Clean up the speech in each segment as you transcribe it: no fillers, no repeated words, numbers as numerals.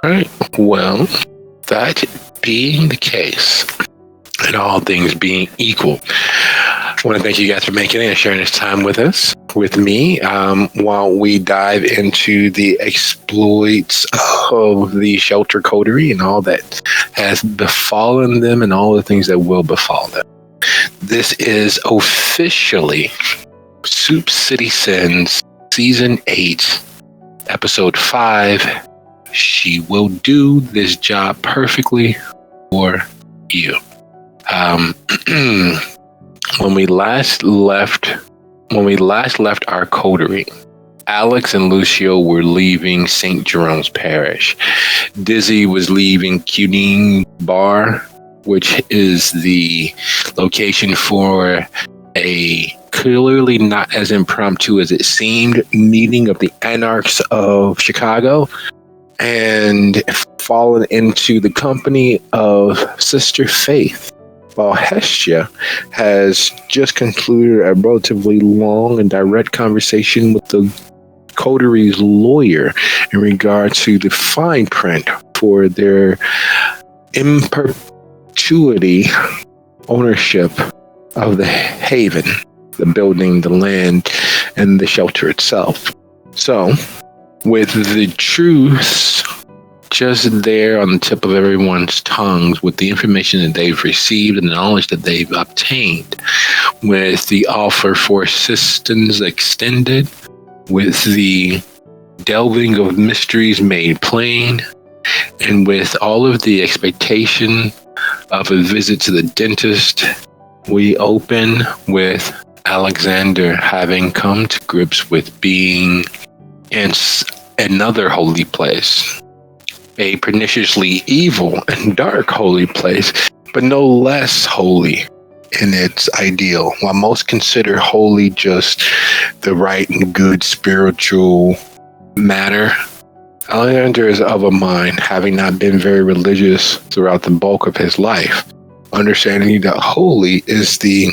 Right. Well, that being the case, and all things being equal, I want to thank you guys for making it and sharing this time with us, with me, while we dive into the exploits of the shelter coterie and all that has befallen them and all the things that will befall them. This is officially Soup City Sins Season 8, Episode 5. She will do this job perfectly for you. When we last left our coterie, Alex and Lucio were leaving St. Jerome's Parish. Dizzy was leaving Cunene Bar, which is the location for a clearly not as impromptu as it seemed meeting of the Anarchs of Chicago, and fallen into the company of Sister Faith, while Hestia has just concluded a relatively long and direct conversation with the coterie's lawyer in regard to the fine print for their in perpetuity ownership of the haven, the building, the land, and the shelter itself. So, with the truths just there on the tip of everyone's tongues, with the information that they've received and the knowledge that they've obtained, with the offer for assistance extended, with the delving of mysteries made plain, and with all of the expectation of a visit to the dentist, we open with Alexander having come to grips with being in another holy place, a perniciously evil and dark holy place, but no less holy in its ideal. While most consider holy just the right and good spiritual matter, Alexander is of a mind, having not been very religious throughout the bulk of his life, understanding that holy is the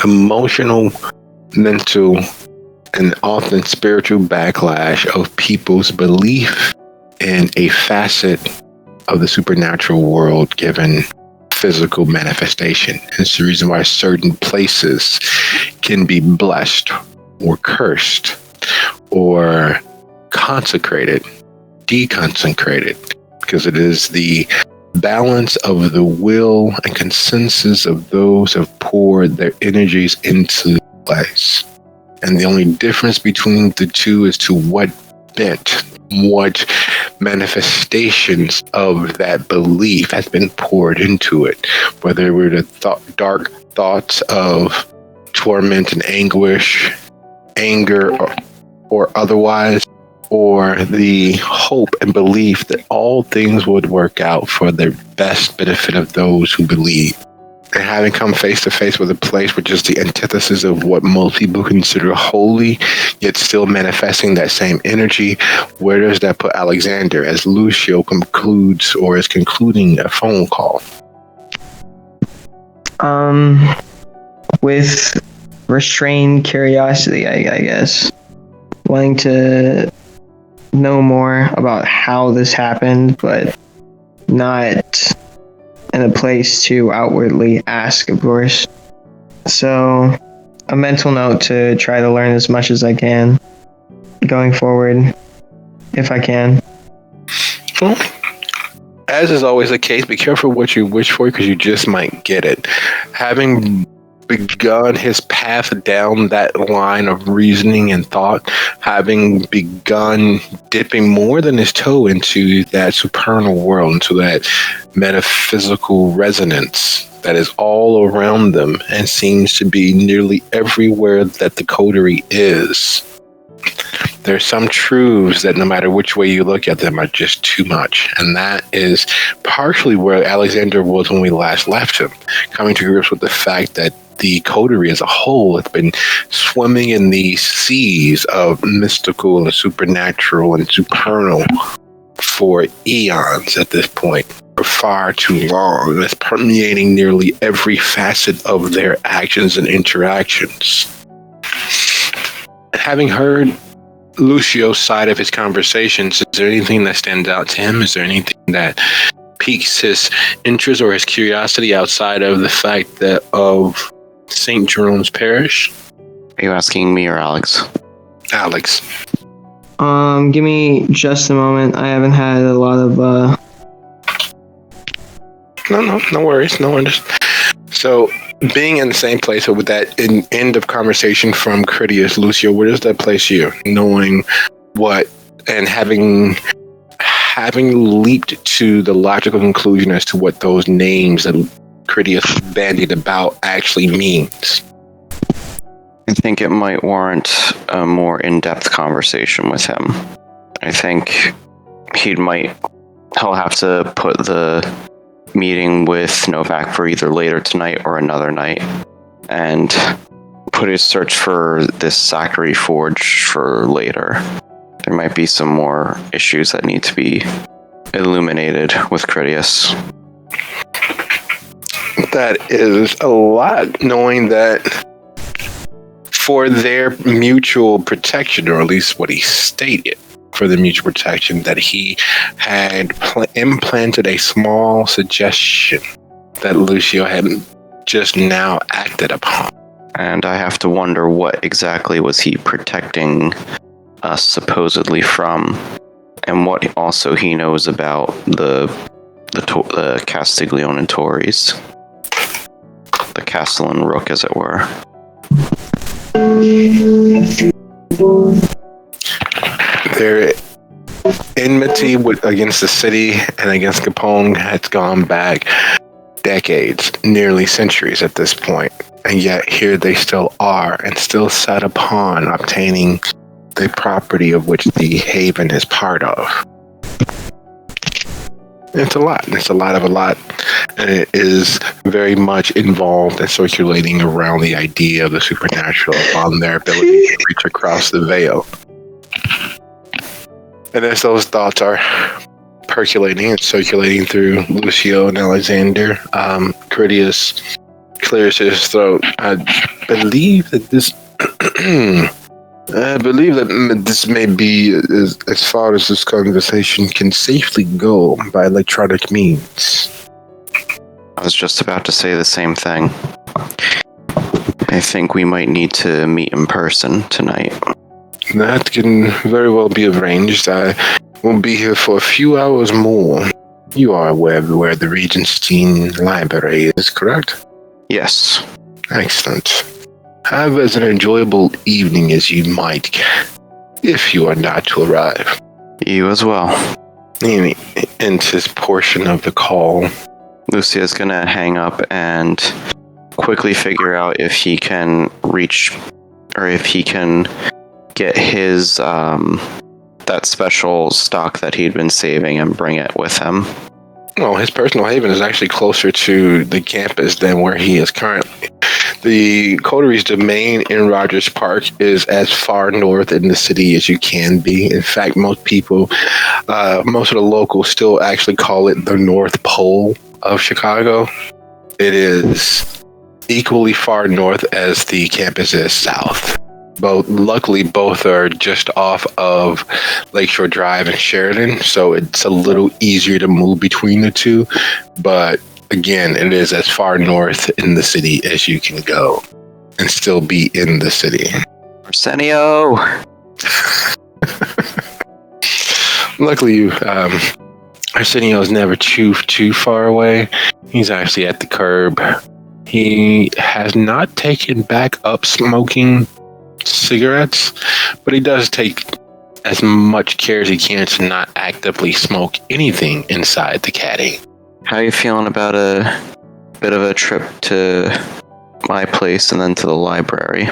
emotional, mental, and often spiritual backlash of people's belief in a facet of the supernatural world given physical manifestation. It's the reason why certain places can be blessed or cursed or consecrated, deconsecrated, because it is the balance of the will and consensus of those who have poured their energies into place. And the only difference between the two is to what bent, what manifestations of that belief has been poured into it, whether it were the dark thoughts of torment and anguish, anger, or otherwise, or the hope and belief that all things would work out for the best benefit of those who believe. And having come face to face with a place which is the antithesis of what most people consider holy, yet still manifesting that same energy, where does that put Alexander as Lucio concludes or is concluding a phone call? With restrained curiosity, I guess. Wanting to know more about how this happened, but not in a place to outwardly ask, of course. So, a mental note to try to learn as much as I can going forward, if I can. Well, as is always the case, be careful what you wish for, because you just might get it. Having begun his path down that line of reasoning and thought, having begun dipping more than his toe into that supernal world, into that metaphysical resonance that is all around them and seems to be nearly everywhere that the coterie is. There's some truths that no matter which way you look at them are just too much. And that is partially where Alexander was when we last left him, coming to grips with the fact that the coterie as a whole has been swimming in these seas of mystical and supernatural and supernal for eons at this point, for far too long. It's permeating nearly every facet of their actions and interactions. Having heard Lucio's side of his conversations, is there anything that stands out to him? Is there anything that piques his interest or his curiosity outside of the fact that of St. Jerome's Parish? Are you asking me or Alex? Alex. Give me just a moment. I haven't had a lot of No worries. So, being in the same place with that end of conversation from Critias, Lucio, where does that place you? Knowing what and having leaped to the logical conclusion as to what those names that Critias bandied about actually means. I think it might warrant a more in-depth conversation with him. I think he'll have to put the meeting with Novak for either later tonight or another night, and put his search for this Zachary Forge for later. There might be some more issues that need to be illuminated with Critias. That is a lot, knowing that for their mutual protection, or at least what he stated, for the mutual protection, that he had implanted a small suggestion that Lucio had just now acted upon. And I have to wonder what exactly was he protecting us supposedly from, and what also he knows about the Castiglione Tories, the Castellan Rook, as it were. Their enmity against the city and against Capone has gone back decades, nearly centuries at this point, and yet here they still are, and still set upon obtaining the property of which the Haven is part of. It's a lot. It's a lot of a lot. And it is very much involved and circulating around the idea of the supernatural on their ability to reach across the veil. And as those thoughts are percolating and circulating through Lucio and Alexander, Critias clears his throat. I believe that this may be as far as this conversation can safely go by electronic means. I was just about to say the same thing. I think we might need to meet in person tonight. That can very well be arranged. I will be here for a few hours more. You are aware of where the Regenstein Library is, correct? Yes. Excellent. Have as an enjoyable evening as you might, if you are not to arrive. You as well. He ends his portion of the call. Lucia's gonna hang up and quickly figure out if he can reach, or if he can get his, that special stock that he'd been saving and bring it with him. Well, his personal haven is actually closer to the campus than where he is currently. The Coteries Domain in Rogers Park is as far north in the city as you can be. In fact, most of the locals still actually call it the North Pole of Chicago. It is equally far north as the campus is south. Luckily, both are just off of Lakeshore Drive and Sheridan, so it's a little easier to move between the two. But again, it is as far north in the city as you can go and still be in the city. Arsenio! Luckily, Arsenio's never too far away. He's actually at the curb. He has not taken back up smoking cigarettes, but he does take as much care as he can to not actively smoke anything inside the caddy. How are you feeling about a bit of a trip to my place and then to the library?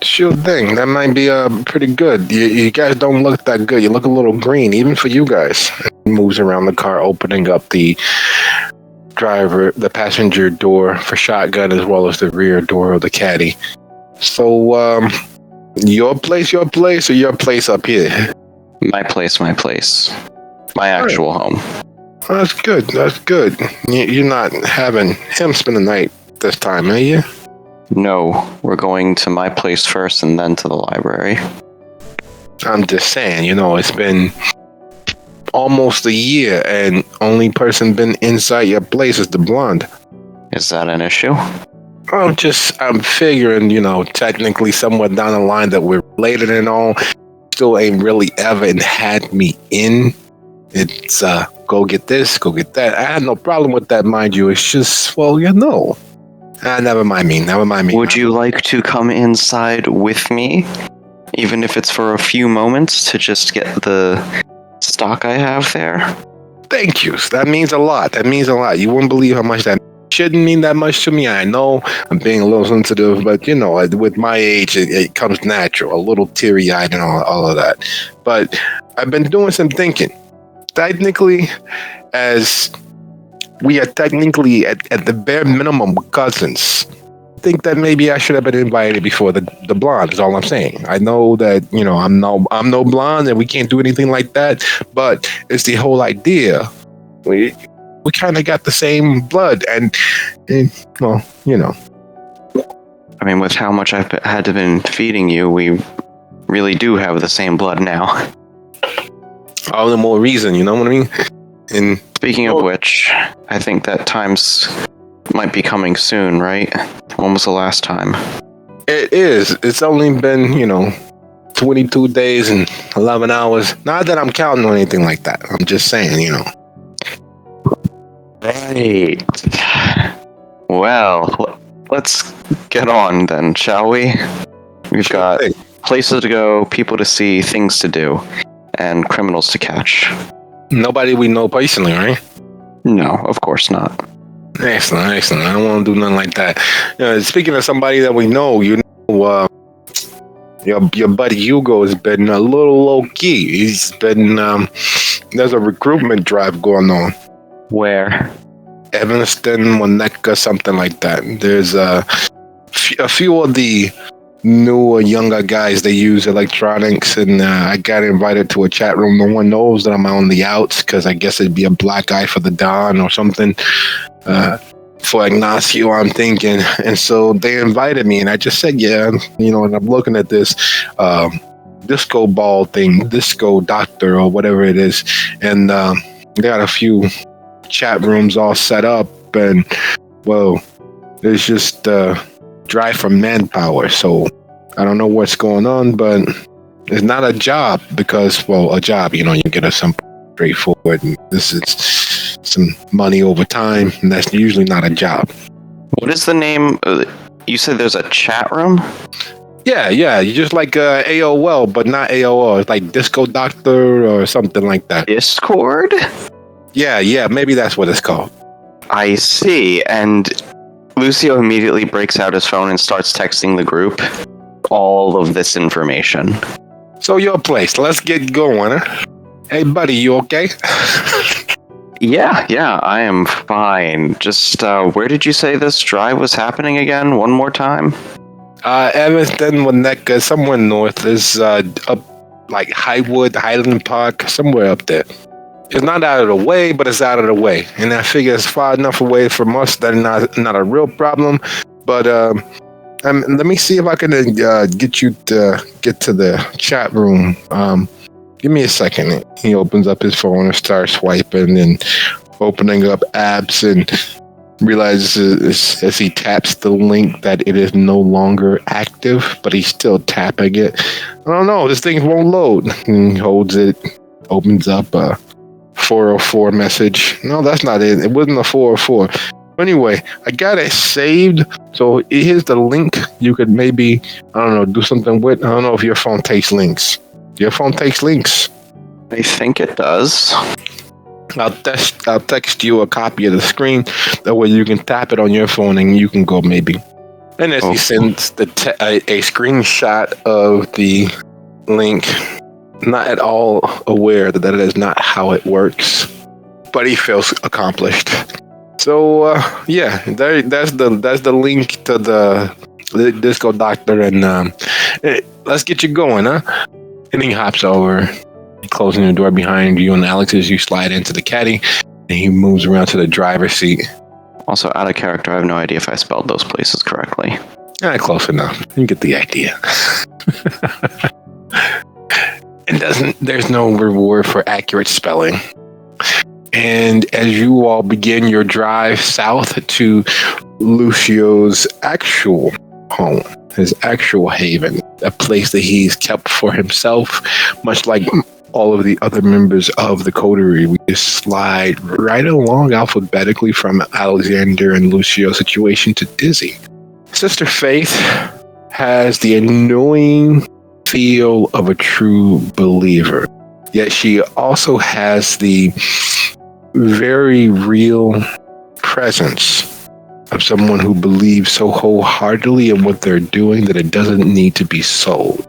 Sure thing. That might be pretty good. You guys don't look that good. You look a little green, even for you guys. He moves around the car, opening up the passenger door for shotgun, as well as the rear door of the caddy. So, your place, or your place up here? My place. My actual home. That's good. You're not having him spend the night this time, are you? No, we're going to my place first and then to the library. I'm just saying, it's been almost a year, and only person been inside your place is the blonde. Is that an issue? I'm figuring, technically somewhere down the line that we're related and all, still ain't really ever had me in. It's, go get this, go get that. I had no problem with that, mind you. It's just, never mind me. Would you like to come inside with me? Even if it's for a few moments to just get the stock I have there? Thank you. That means a lot. You wouldn't believe how much that shouldn't mean that much to me. I know I'm being a little sensitive, but with my age, it comes natural, a little teary-eyed and all of that. But I've been doing some thinking. Technically, as we are technically at the bare minimum cousins, I think that maybe I should have been invited before the blonde is all I'm saying. I know that, I'm no blonde and we can't do anything like that, but it's the whole idea. We kind of got the same blood and I mean, with how much I've had to been feeding you, we really do have the same blood now. All the more reason, you know what I mean? And speaking of which, I think that time's might be coming soon, right? When was the last time? It is. It's only been, 22 days and 11 hours. Not that I'm counting on anything like that. I'm just saying, Right. Well, let's get on then, shall we? We've got places to go, people to see, things to do, and criminals to catch. Nobody we know personally, right? No, of course not. Excellent. I don't want to do nothing like that. Speaking of somebody that we know, your buddy Hugo has been a little low key. He's been there's a recruitment drive going on. Where? Evanston, Winnetka, something like that. There's a few of the newer, younger guys. They use electronics, and I got invited to a chat room. No one knows that I'm on the outs because I guess it'd be a black eye for the Don or something. For Ignacio, I'm thinking. And so they invited me, and I just said, yeah, and I'm looking at this disco ball thing, disco doctor or whatever it is. And they got a few chat rooms all set up, and, there's just drive for manpower. So I don't know what's going on, but it's not a job because, a job, you get a some straightforward. And this is some money over time, and that's usually not a job. What is the name? You said there's a chat room? Yeah, you just like AOL, but not AOL. It's like Disco Doctor or something like that. Discord? Yeah, maybe that's what it's called. I see. And Lucio immediately breaks out his phone and starts texting the group all of this information. So your place, let's get going, huh? Hey, buddy, you okay? Yeah, I am fine. Just, where did you say this drive was happening again? One more time? Evanston, Winnetka, somewhere north. Is up like Highwood, Highland Park, somewhere up there. It's not out of the way, but it's out of the way. And I figure it's far enough away from us that it's not a real problem. But let me see if I can get you to get to the chat room. Give me a second. He opens up his phone and starts swiping and opening up apps and realizes as he taps the link that it is no longer active, but he's still tapping it. I don't know. This thing won't load. And he holds it, opens up a 404 message. No, that's not it. It wasn't a 404. Anyway, I got it saved. So here's the link. You could maybe, do something with. I don't know if your phone takes links. Your phone takes links. I think it does. I'll text you a copy of the screen. That way you can tap it on your phone and you can go maybe. And as he sends a screenshot of the link, not at all aware that is not how it works, but he feels accomplished. So that's the link to the Disco Doctor, and let's get you going, huh? And he hops over, closing the door behind you and Alex as you slide into the caddy, and he moves around to the driver's seat. Also, out of character, I have no idea if I spelled those places correctly. Close enough. You get the idea. There's no reward for accurate spelling. And as you all begin your drive south to Lucio's actual home, his actual haven, a place that he's kept for himself, much like all of the other members of the coterie, we just slide right along alphabetically from Alexander and Lucio's situation to Dizzy. Sister Faith has the annoying feel of a true believer, yet she also has the very real presence of someone who believes so wholeheartedly in what they're doing that it doesn't need to be sold.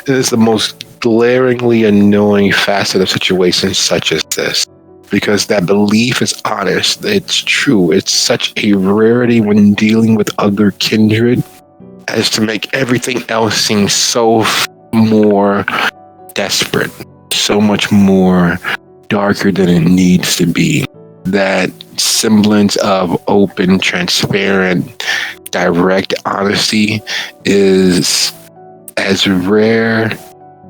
It is the most glaringly annoying facet of situations such as this, because that belief is honest, it's true, it's such a rarity when dealing with other kindred as to make everything else seem so more desperate, so much more darker than it needs to be. That semblance of open, transparent, direct honesty is as rare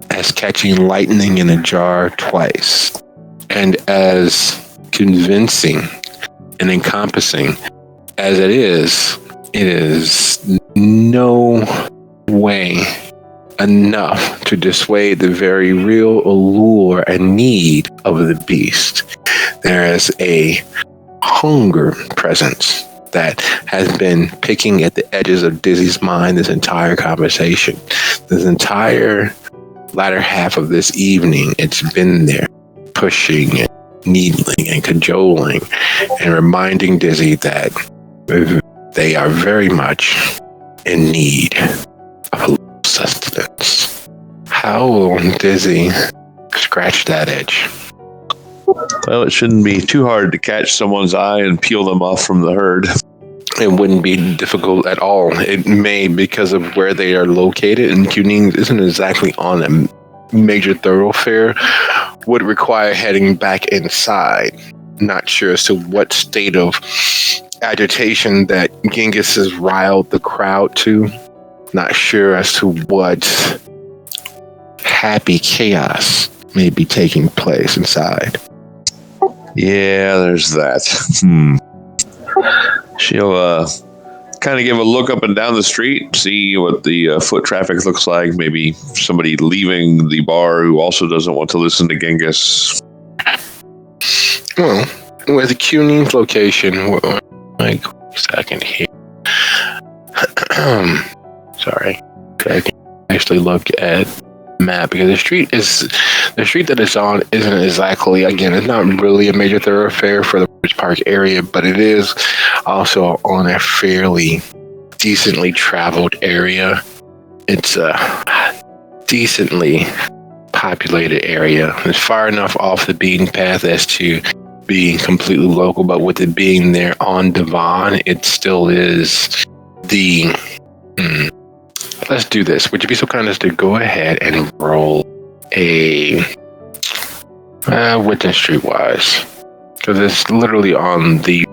as catching lightning in a jar twice, and as convincing and encompassing as it is no way enough to dissuade the very real allure and need of the beast. There is a hunger presence that has been picking at the edges of Dizzy's mind this entire conversation. This entire latter half of this evening, it's been there, pushing and needling and cajoling and reminding Dizzy that they are very much in need of a little sustenance. How will Dizzy scratch that itch? Well, it shouldn't be too hard to catch someone's eye and peel them off from the herd. It wouldn't be difficult at all. It may, because of where they are located, and Cunene isn't exactly on a major thoroughfare, would require heading back inside. Not sure as to what state of agitation that Genghis has riled the crowd to. Not sure as to what happy chaos may be taking place inside. Yeah, there's that. She'll kind of give a look up and down the street, see what the foot traffic looks like. Maybe somebody leaving the bar who also doesn't want to listen to Genghis. Well, with Cunene's location, like a second here. Sorry, I can actually look at the map because the street that it's on isn't exactly, again, it's not really a major thoroughfare for the Bridge Park area, but it is also on a fairly decently traveled area. It's a decently populated area. It's far enough off the beaten path as to being completely local, but with it being there on Devon, it still is the... Let's do this. Would you be so kind as to go ahead and roll a Witten Streetwise? Because it's literally on the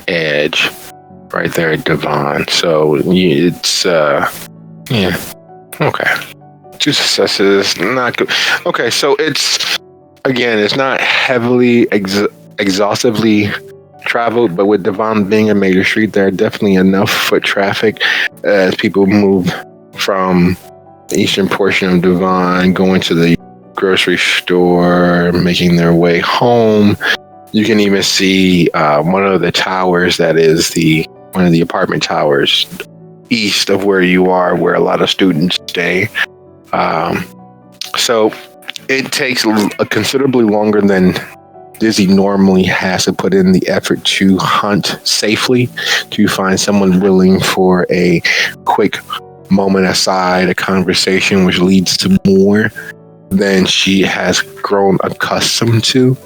edge right there at Devon. So it's, yeah. Okay. 2 successes. Not good. Okay, so it's, again, it's not heavily exhaustively traveled, but with Devon being a major street, there are definitely enough foot traffic as people move from the eastern portion of Devon, going to the grocery store, making their way home. You can even see one of the towers that is one of the apartment towers east of where you are, where a lot of students stay. So it takes considerably longer than Dizzy normally has to put in the effort to hunt safely, to find someone willing for a quick moment aside, a conversation which leads to more than she has grown accustomed to.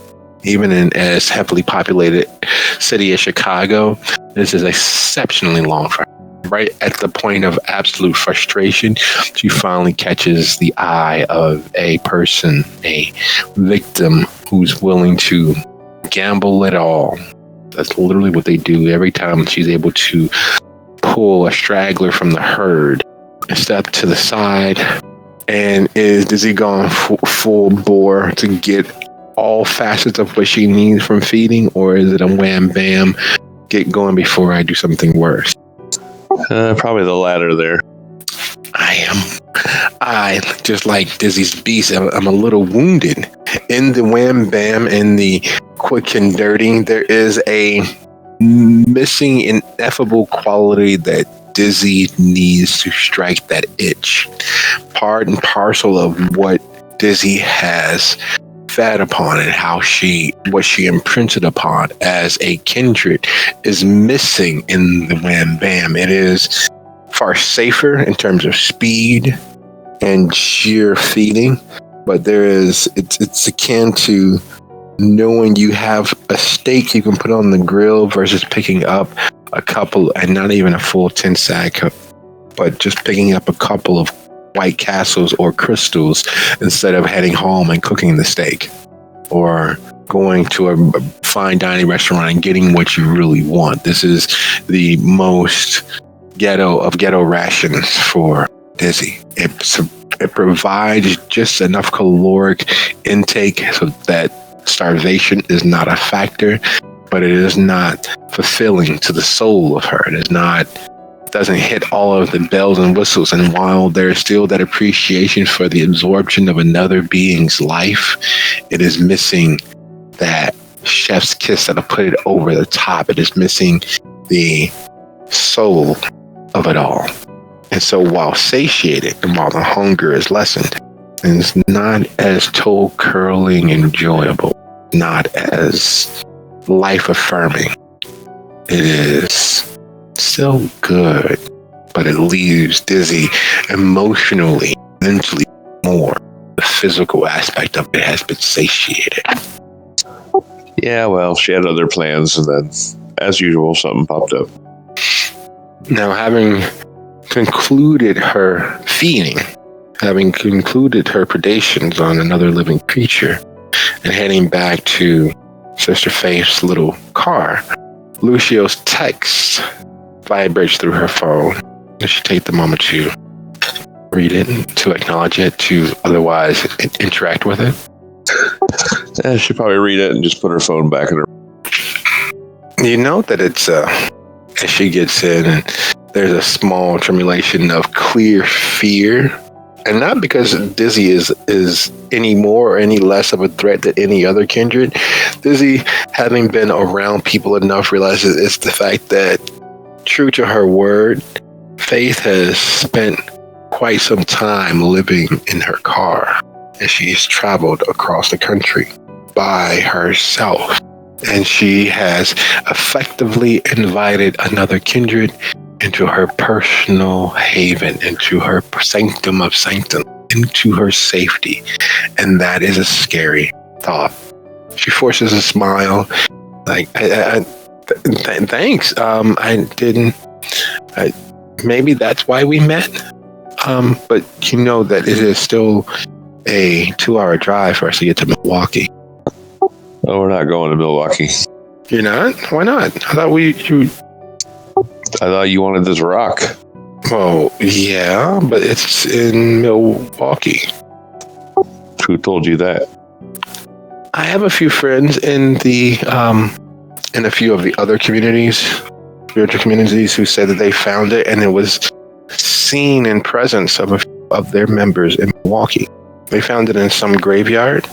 Even in as heavily populated city as Chicago, this is exceptionally long for her. Right at the point of absolute frustration, she finally catches the eye of a person, a victim who's willing to gamble it all. That's literally what they do every time she's able to pull a straggler from the herd, step to the side, And is he going full bore to get all facets of what she needs from feeding, or is it a wham bam, get going before I do something worse? Probably the latter there. I just like Dizzy's beast. I'm a little wounded in the wham bam and the quick and dirty. There is a missing ineffable quality that Dizzy needs to strike that itch. Part and parcel of what Dizzy has fed upon and what she imprinted upon as a kindred is missing in the wham bam. It is far safer in terms of speed and sheer feeding, but it's akin to knowing you have a steak you can put on the grill versus picking up a couple, and not even a full 10 sack, but just picking up a couple of White Castles or Crystals instead of heading home and cooking the steak, or going to a fine dining restaurant and getting what you really want. This is the most ghetto of ghetto rations for Dizzy. It provides just enough caloric intake so that starvation is not a factor, but it is not fulfilling to the soul of her. Doesn't hit all of the bells and whistles. And while there's still that appreciation for the absorption of another being's life, it is missing that chef's kiss that'll put it over the top. It is missing the soul of it all. And so while satiated and while the hunger is lessened, and it's not as toe curling enjoyable, not as life affirming, it is still good, but it leaves Dizzy emotionally, mentally more. The physical aspect of it has been satiated. Yeah, well, she had other plans, and then, as usual, something popped up. Now, having concluded her feeding, having concluded her predations on another living creature, and heading back to Sister Faith's little car, Lucio's text vibrates through her phone. Does she take the moment to read it, to acknowledge it, to otherwise interact with it? Yeah, she'd probably read it and just put her phone back in her. You know that it's as she gets in, and there's a small tremulation of clear fear, and not because Dizzy is any more or any less of a threat than any other kindred. Dizzy, having been around people enough, realizes it's the fact that, true to her word, Faith has spent quite some time living in her car, and she's traveled across the country by herself. And she has effectively invited another kindred into her personal haven, into her sanctum of sanctum, into her safety. And that is a scary thought. She forces a smile, like, thanks. Maybe that's why we met. But you know that it is still a 2-hour drive for us to get to Milwaukee. Oh, we're not going to Milwaukee. You're not? Why not? I thought you wanted this rock. Well, yeah, but it's in Milwaukee. Who told you that? I have a few friends in a few of the other communities, spiritual communities, who said that they found it and it was seen in presence of their members in Milwaukee. They found it in some graveyard.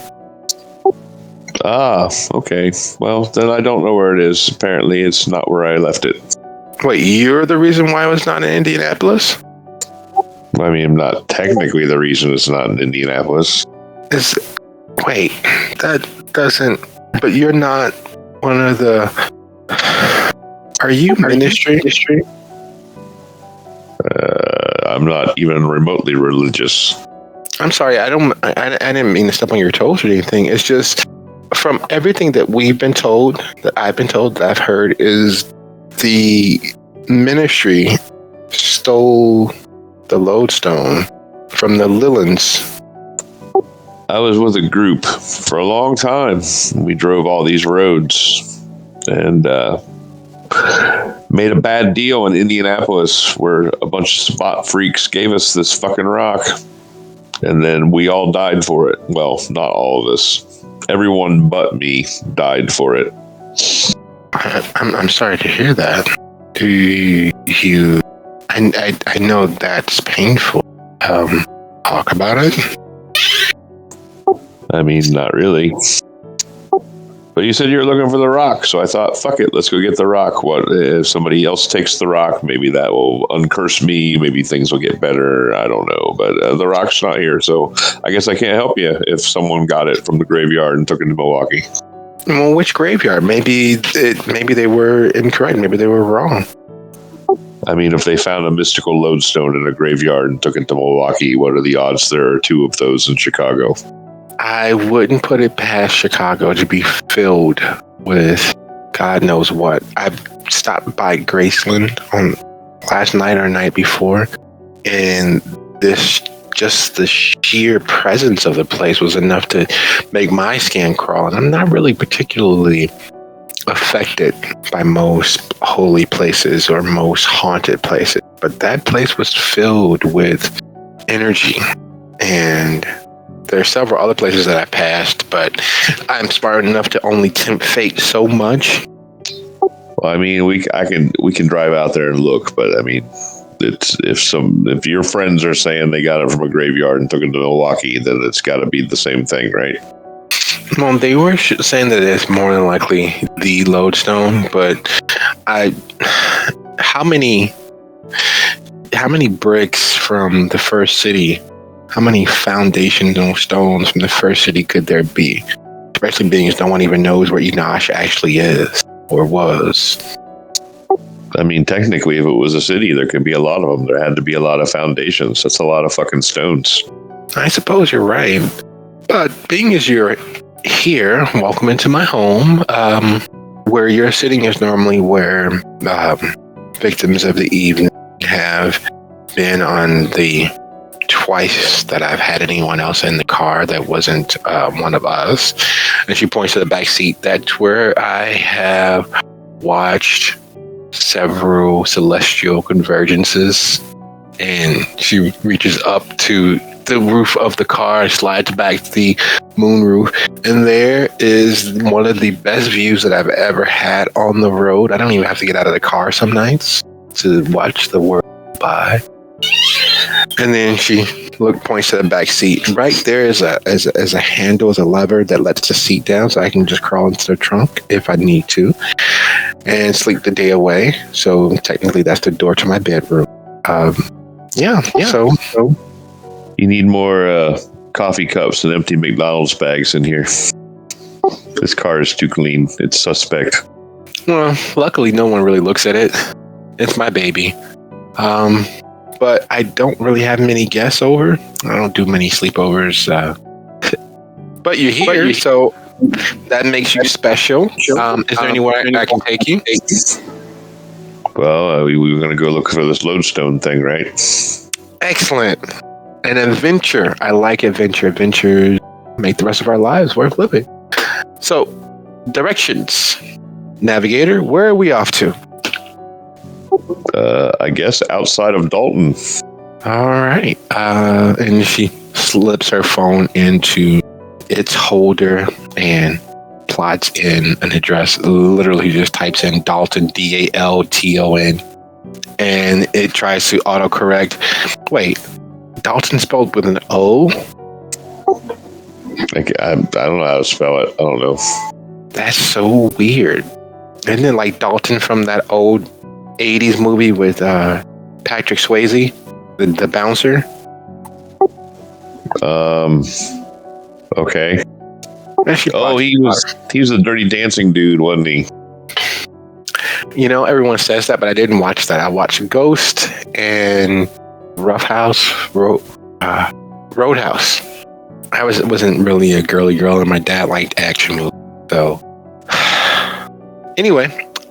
Ah, okay. Well, then I don't know where it is. Apparently, it's not where I left it. Wait, you're the reason why it was not in Indianapolis? I mean, I'm not technically the reason it's not in Indianapolis. Wait, that doesn't... But you're not one of the... Are you ministry? I'm not even remotely religious. I'm sorry, I didn't mean to step on your toes or anything. It's just, from everything that we've been told, that I've been told, that I've heard, is the ministry stole the lodestone from the Lillans. I was with a group for a long time. We drove all these roads and made a bad deal in Indianapolis where a bunch of spot freaks gave us this fucking rock. And then we all died for it. Well, not all of us. Everyone but me died for it. I'm sorry to hear that. Do you? I know that's painful. Talk about it. I mean, not really. But you said you were looking for the rock, so I thought, fuck it, let's go get the rock. What if somebody else takes the rock? Maybe that will uncurse me. Maybe things will get better. I don't know. But the rock's not here, so I guess I can't help you if someone got it from the graveyard and took it to Milwaukee. Well, which graveyard? Maybe they were incorrect. Maybe they were wrong. I mean, if they found a mystical lodestone in a graveyard and took it to Milwaukee, what are the odds there are 2 of those in Chicago? I wouldn't put it past Chicago to be filled with God knows what. I stopped by Graceland on last night or night before, and just the sheer presence of the place was enough to make my skin crawl. And I'm not really particularly affected by most holy places or most haunted places, but that place was filled with energy. And there are several other places that I passed, but I'm smart enough to only tempt fate so much. Well, I mean, we can drive out there and look, but I mean, it's if your friends are saying they got it from a graveyard and took it to Milwaukee, then it's got to be the same thing, right? Well, they were saying that it's more than likely the lodestone, but how many bricks from the first city? How many foundational stones from the first city could there be? Especially being as no one even knows where Enosh actually is or was. I mean, technically, if it was a city, there could be a lot of them. There had to be a lot of foundations. That's a lot of fucking stones. I suppose you're right. But being as you're here, welcome into my home. Where you're sitting is normally where victims of the evening have been on the twice that I've had anyone else in the car that wasn't one of us. And she points to the back seat. That's where I have watched several celestial convergences. And she reaches up to the roof of the car, slides back the moon roof, and there is one of the best views that I've ever had on the road. I don't even have to get out of the car some nights to watch the world by. And then she points to the back seat. Right there is a handle, is a lever that lets the seat down, so I can just crawl into the trunk if I need to and sleep the day away. So technically, that's the door to my bedroom. Yeah. So you need more coffee cups and empty McDonald's bags in here. This car is too clean. It's suspect. Well, luckily, no one really looks at it. It's my baby. But I don't really have many guests over. I don't do many sleepovers. But you're here, so that makes you special. Is there anywhere I can take you? Well, we were going to go look for this lodestone thing, right? Excellent. An adventure. I like adventure. Adventures make the rest of our lives worth living. So, directions. Navigator, where are we off to? I guess outside of Dalton. All right. And she slips her phone into its holder and plots in an address. Literally just types in Dalton, Dalton, and it tries to autocorrect. Wait, Dalton spelled with an O? I don't know how to spell it. I don't know. That's so weird. Isn't it like Dalton from that old 80s movie with Patrick Swayze, the bouncer? Okay. Oh, he was a Dirty Dancing dude, wasn't he? You know, everyone says that, but I didn't watch that. I watched Ghost and Roadhouse. I wasn't really a girly girl, and my dad liked action movies. So, anyway,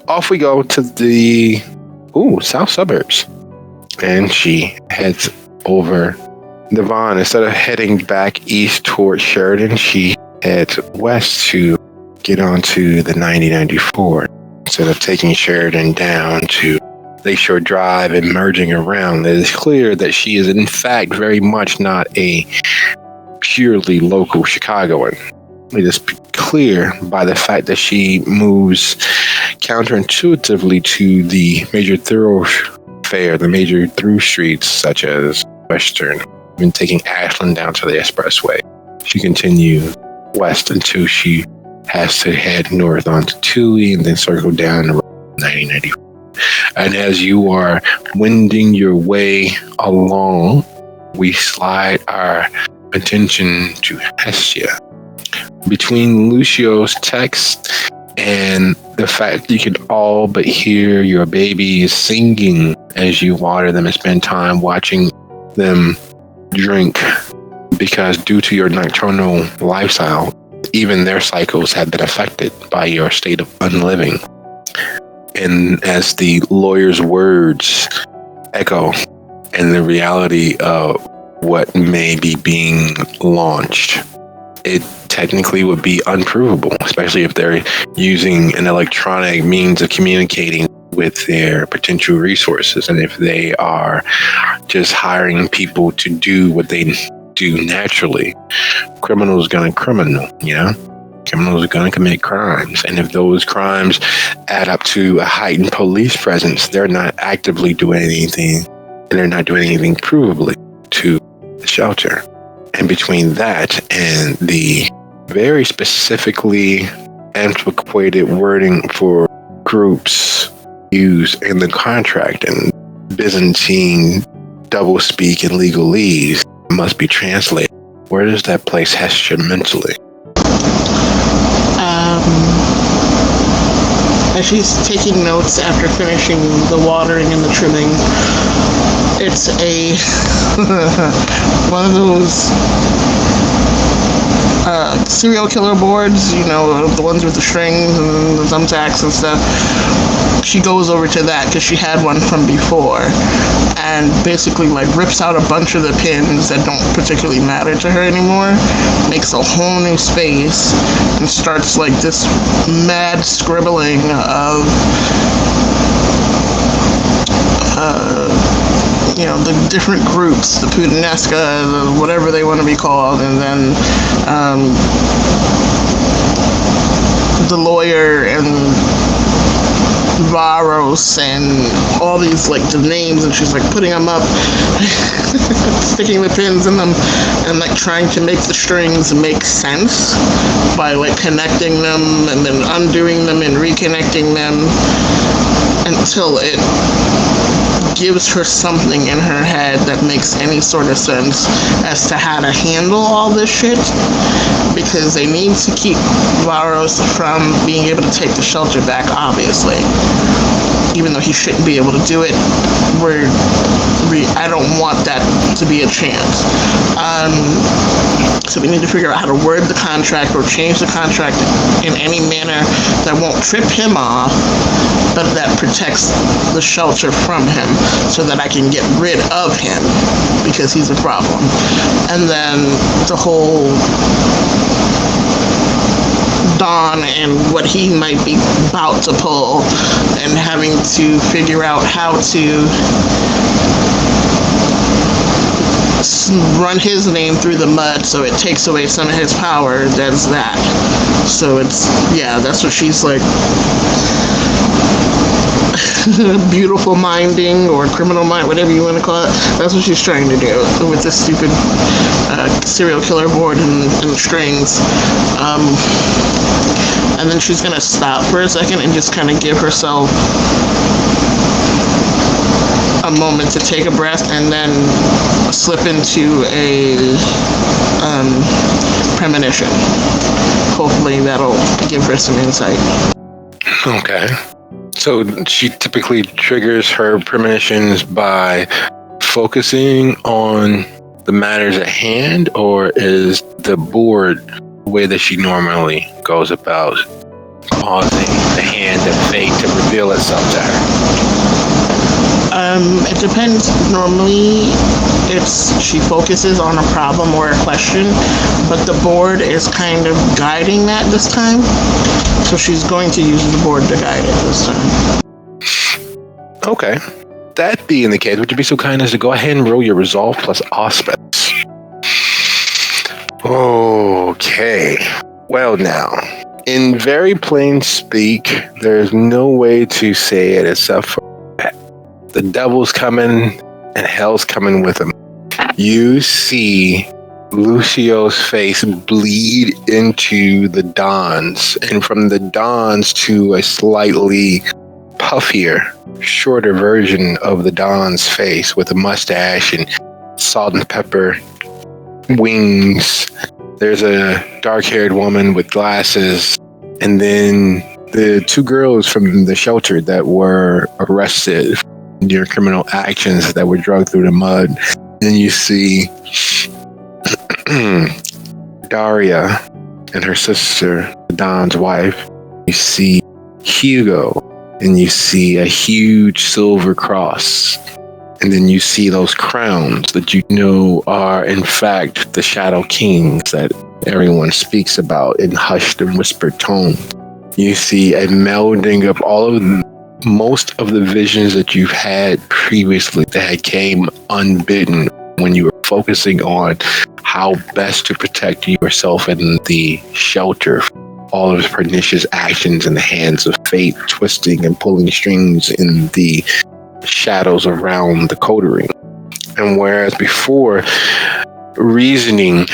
off we go to the south suburbs, and she heads over the Vaughn. Instead of heading back east towards Sheridan, she heads west to get onto the 9094. Instead of taking Sheridan down to Lakeshore Drive and merging around, it is clear that she is in fact very much not a purely local Chicagoan. It is clear by the fact that she moves counterintuitively to the major thoroughfare, the major through streets such as Western, even taking Ashland down to the expressway. She continues west until she has to head north onto Toohey and then circle down to 1994. And as you are wending your way along, we slide our attention to Hestia. Between Lucio's text and the fact you can all but hear your babies singing as you water them and spend time watching them drink, because due to your nocturnal lifestyle, even their cycles have been affected by your state of unliving. And as the lawyer's words echo in the reality of what may be being launched, it technically would be unprovable, especially if they're using an electronic means of communicating with their potential resources. And if they are just hiring people to do what they do naturally, criminals gonna criminal, criminals are gonna commit crimes. And if those crimes add up to a heightened police presence, they're not actively doing anything, and they're not doing anything provably to the shelter. And between that and the very specifically antiquated wording for groups used in the contract and Byzantine doublespeak and legalese must be translated, where does that place Hestia mentally? As she's taking notes after finishing the watering and the trimming, it's a one of those serial killer boards, the ones with the strings and the thumbtacks and stuff. She goes over to that because she had one from before, and basically rips out a bunch of the pins that don't particularly matter to her anymore, makes a whole new space, and starts this mad scribbling of the different groups, the Puttanesca, the whatever they want to be called, and then the lawyer and Varos and all these the names, and she's putting them up, sticking the pins in them, and trying to make the strings make sense by connecting them and then undoing them and reconnecting them until it gives her something in her head that makes any sort of sense as to how to handle all this shit, because they need to keep Varos from being able to take the shelter back, obviously, even though he shouldn't be able to do it. I don't want that to be a chance. So we need to figure out how to word the contract or change the contract in any manner that won't trip him off, but that protects the shelter from him, so that I can get rid of him, because he's a problem. And then the whole Don and what he might be about to pull, and having to figure out how to run his name through the mud so it takes away some of his power. That's that. So that's what she's beautiful minding or criminal mind, whatever you want to call it. That's what she's trying to do with this stupid serial killer board and strings. And then she's gonna stop for a second and just kind of give herself a moment to take a breath, and then slip into a premonition. Hopefully that'll give her some insight. Okay. So she typically triggers her premonitions by focusing on the matters at hand, or is the board the way that she normally goes about causing the hand of fate to reveal itself to her? It depends. Normally, she focuses on a problem or a question, but the board is kind of guiding that this time. So she's going to use the board to guide it this time. Okay. That being the case, would you be so kind as to go ahead and roll your resolve plus auspice? Okay. Well, now, in very plain speak, there's no way to say it except for that. The devil's coming and hell's coming with him. You see Lucio's face bleed into the Don's, and from the Don's to a slightly puffier, shorter version of the Don's face with a mustache and salt and pepper wings. There's a dark-haired woman with glasses, and then the two girls from the shelter that were arrested for their criminal actions that were dragged through the mud. Then you see Daria and her sister, Don's wife. You see Hugo, and you see a huge silver cross. And then you see those crowns that you know are, in fact, the Shadow Kings that everyone speaks about in hushed and whispered tones. You see a melding of most of the visions that you've had previously that came unbidden when you were focusing on how best to protect yourself and the shelter from all of the pernicious actions in the hands of fate, twisting and pulling strings in the shadows around the coterie. And whereas before, reasoning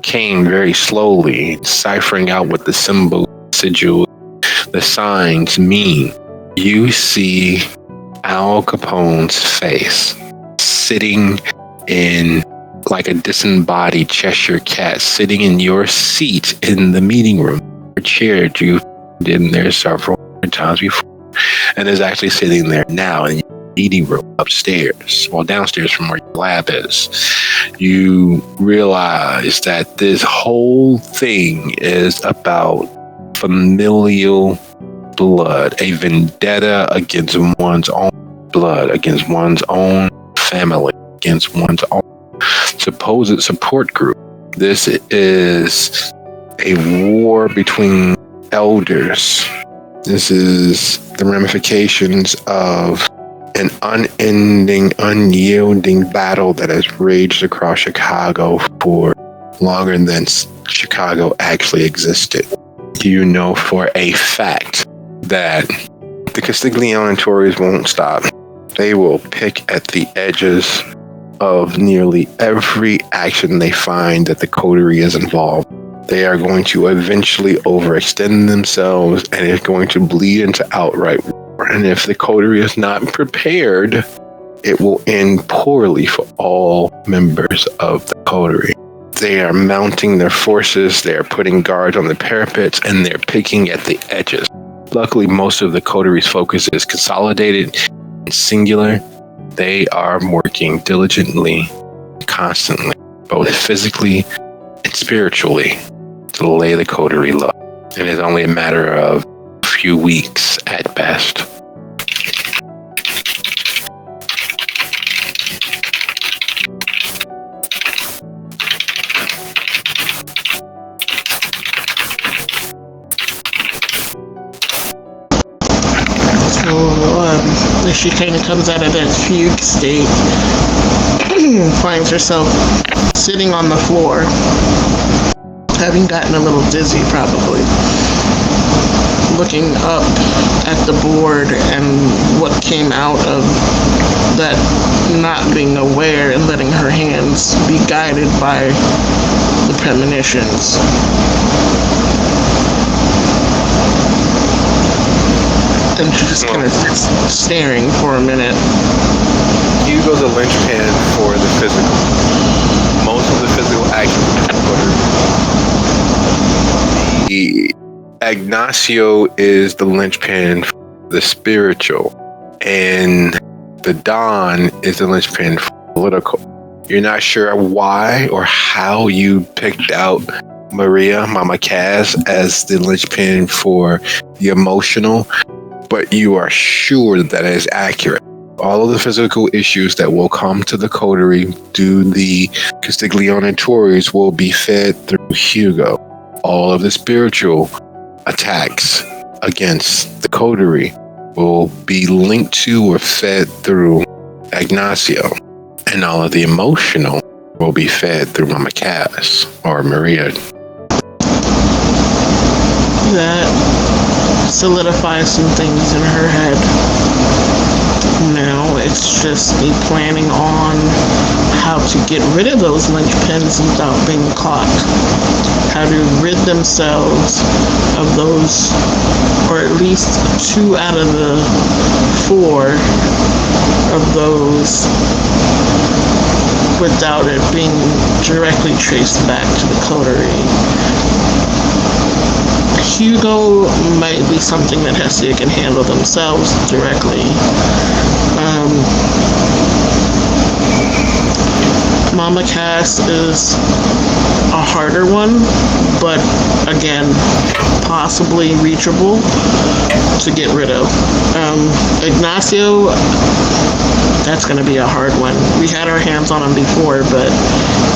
came very slowly, ciphering out what the symbols, sigils, the signs mean, you see Al Capone's face sitting in like a disembodied Cheshire cat, sitting in your seat in the meeting room, your chair you've been there several times before, and is actually sitting there now in your meeting room upstairs, well, downstairs from where your lab is. You realize that this whole thing is about familial blood, a vendetta against one's own blood, against one's own family, against one's own supposed support group. This is a war between elders. This is the ramifications of an unending, unyielding battle that has raged across Chicago for longer than Chicago actually existed. You know for a fact that the Castiglione Tories won't stop. They will pick at the edges of nearly every action they find that the coterie is involved. They are going to eventually overextend themselves, and it's going to bleed into outright war. And if the coterie is not prepared, it will end poorly for all members of the coterie. They are mounting their forces, they are putting guards on the parapets, and they're picking at the edges. Luckily, most of the coterie's focus is consolidated and singular. They are working diligently, constantly, both physically and spiritually, to lay the coterie low. It is only a matter of a few weeks at best. So she kind of comes out of that fugue state, finds herself sitting on the floor, having gotten a little dizzy probably, looking up at the board and what came out of that, not being aware and letting her hands be guided by the premonitions. And she just kind of sits staring for a minute. Hugo's a linchpin for the physical. Most of the physical actions are the Ignacio is the linchpin for the spiritual, and the Don is the linchpin for political. You're not sure why or how you picked out Maria, Mama Kaz, as the linchpin for the emotional, but you are sure that it is accurate. All of the physical issues that will come to the coterie due to the Castiglione Tories will be fed through Hugo. All of the spiritual attacks against the coterie will be linked to or fed through Ignacio, and all of the emotional will be fed through Mama Cass or Maria. That solidifies some things in her head. Now it's just me planning on how to get rid of those linchpins without being caught. How to rid themselves of those, or at least 2 out of the 4 of those, without it being directly traced back to the coterie. Hugo might be something that Hestia can handle themselves directly. Mama Cass is a harder one, but again, possibly reachable to get rid of. Ignacio, that's going to be a hard one. We had our hands on him before, but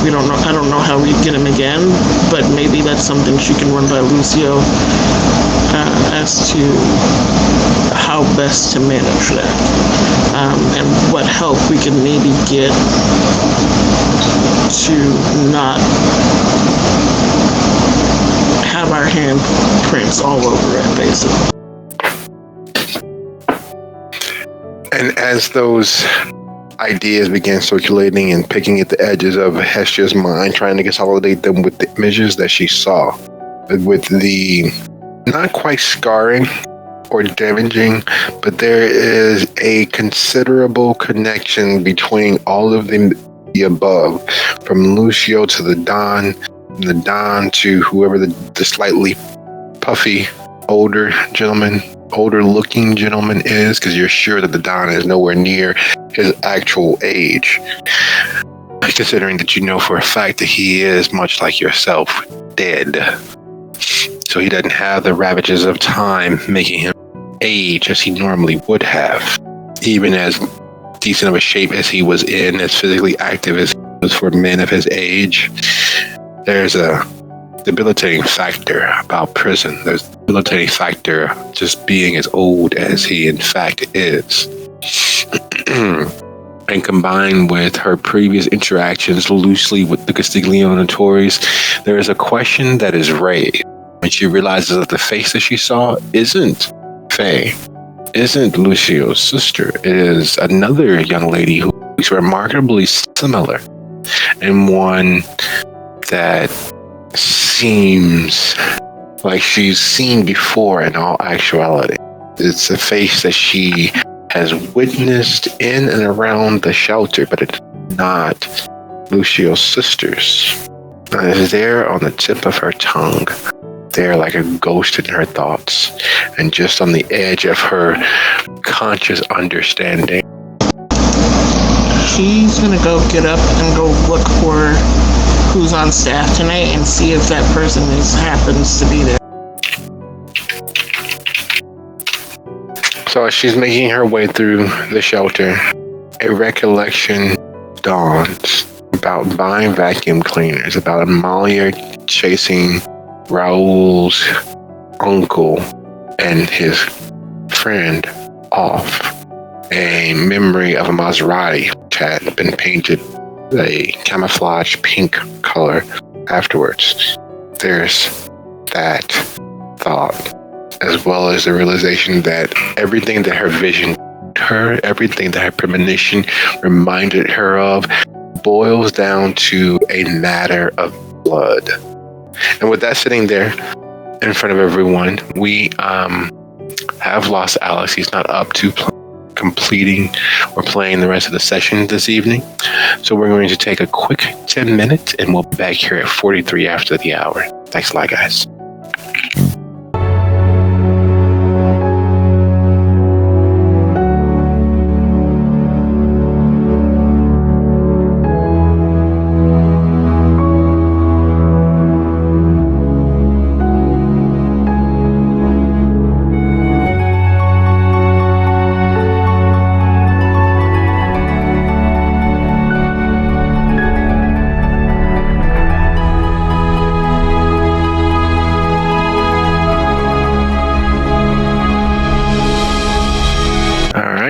we don't know. I don't know how we get him again, but maybe that's something she can run by Lucio as to how best to manage that, and what help we can maybe get to not have our handprints all over it, basically. And as those ideas began circulating and picking at the edges of Hestia's mind, trying to consolidate them with the images that she saw, with the not quite scarring or damaging, but there is a considerable connection between all of the above, from Lucio to the Don, from the Don to whoever the slightly puffy older looking gentleman is, because you're sure that the Don is nowhere near his actual age, considering that you know for a fact that he is, much like yourself, dead. So he doesn't have the ravages of time making him age as he normally would have, even as decent of a shape as he was in, as physically active as he was for men of his age. There's a debilitating factor about prison. There's a debilitating factor just being as old as he in fact is. And combined with her previous interactions loosely with the Castiglione Tories, there is a question that is raised when she realizes that the face that she saw isn't Faye, isn't Lucio's sister. It is another young lady who is remarkably similar, and one that seems like she's seen before in all actuality. It's a face that she has witnessed in and around the shelter, but it's not Lucio's sister's. It is there on the tip of her tongue, there like a ghost in her thoughts, and just on the edge of her conscious understanding. She's gonna go get up and go look for who's on staff tonight and see if that person happens to be there. So as she's making her way through the shelter, a recollection dawns about buying vacuum cleaners, about Amalia chasing Raul's uncle and his friend off. A memory of a Maserati which had been painted a camouflage pink color afterwards. There's that thought, as well as the realization that everything that her vision, everything that her premonition reminded her of, boils down to a matter of blood. And with that sitting there in front of everyone, we have lost Alex. He's not up to completing or playing the rest of the session this evening. So we're going to take a quick 10 minutes and we'll be back here at 43 after the hour. Thanks a lot, guys.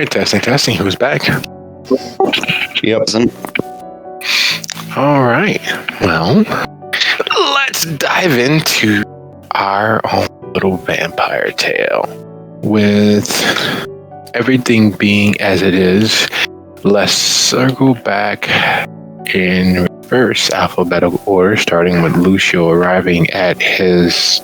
right, testing. Who's back? Yep. All right. Well, let's dive into our own little vampire tale. With everything being as it is, let's circle back in reverse alphabetical order, starting with Lucio arriving at his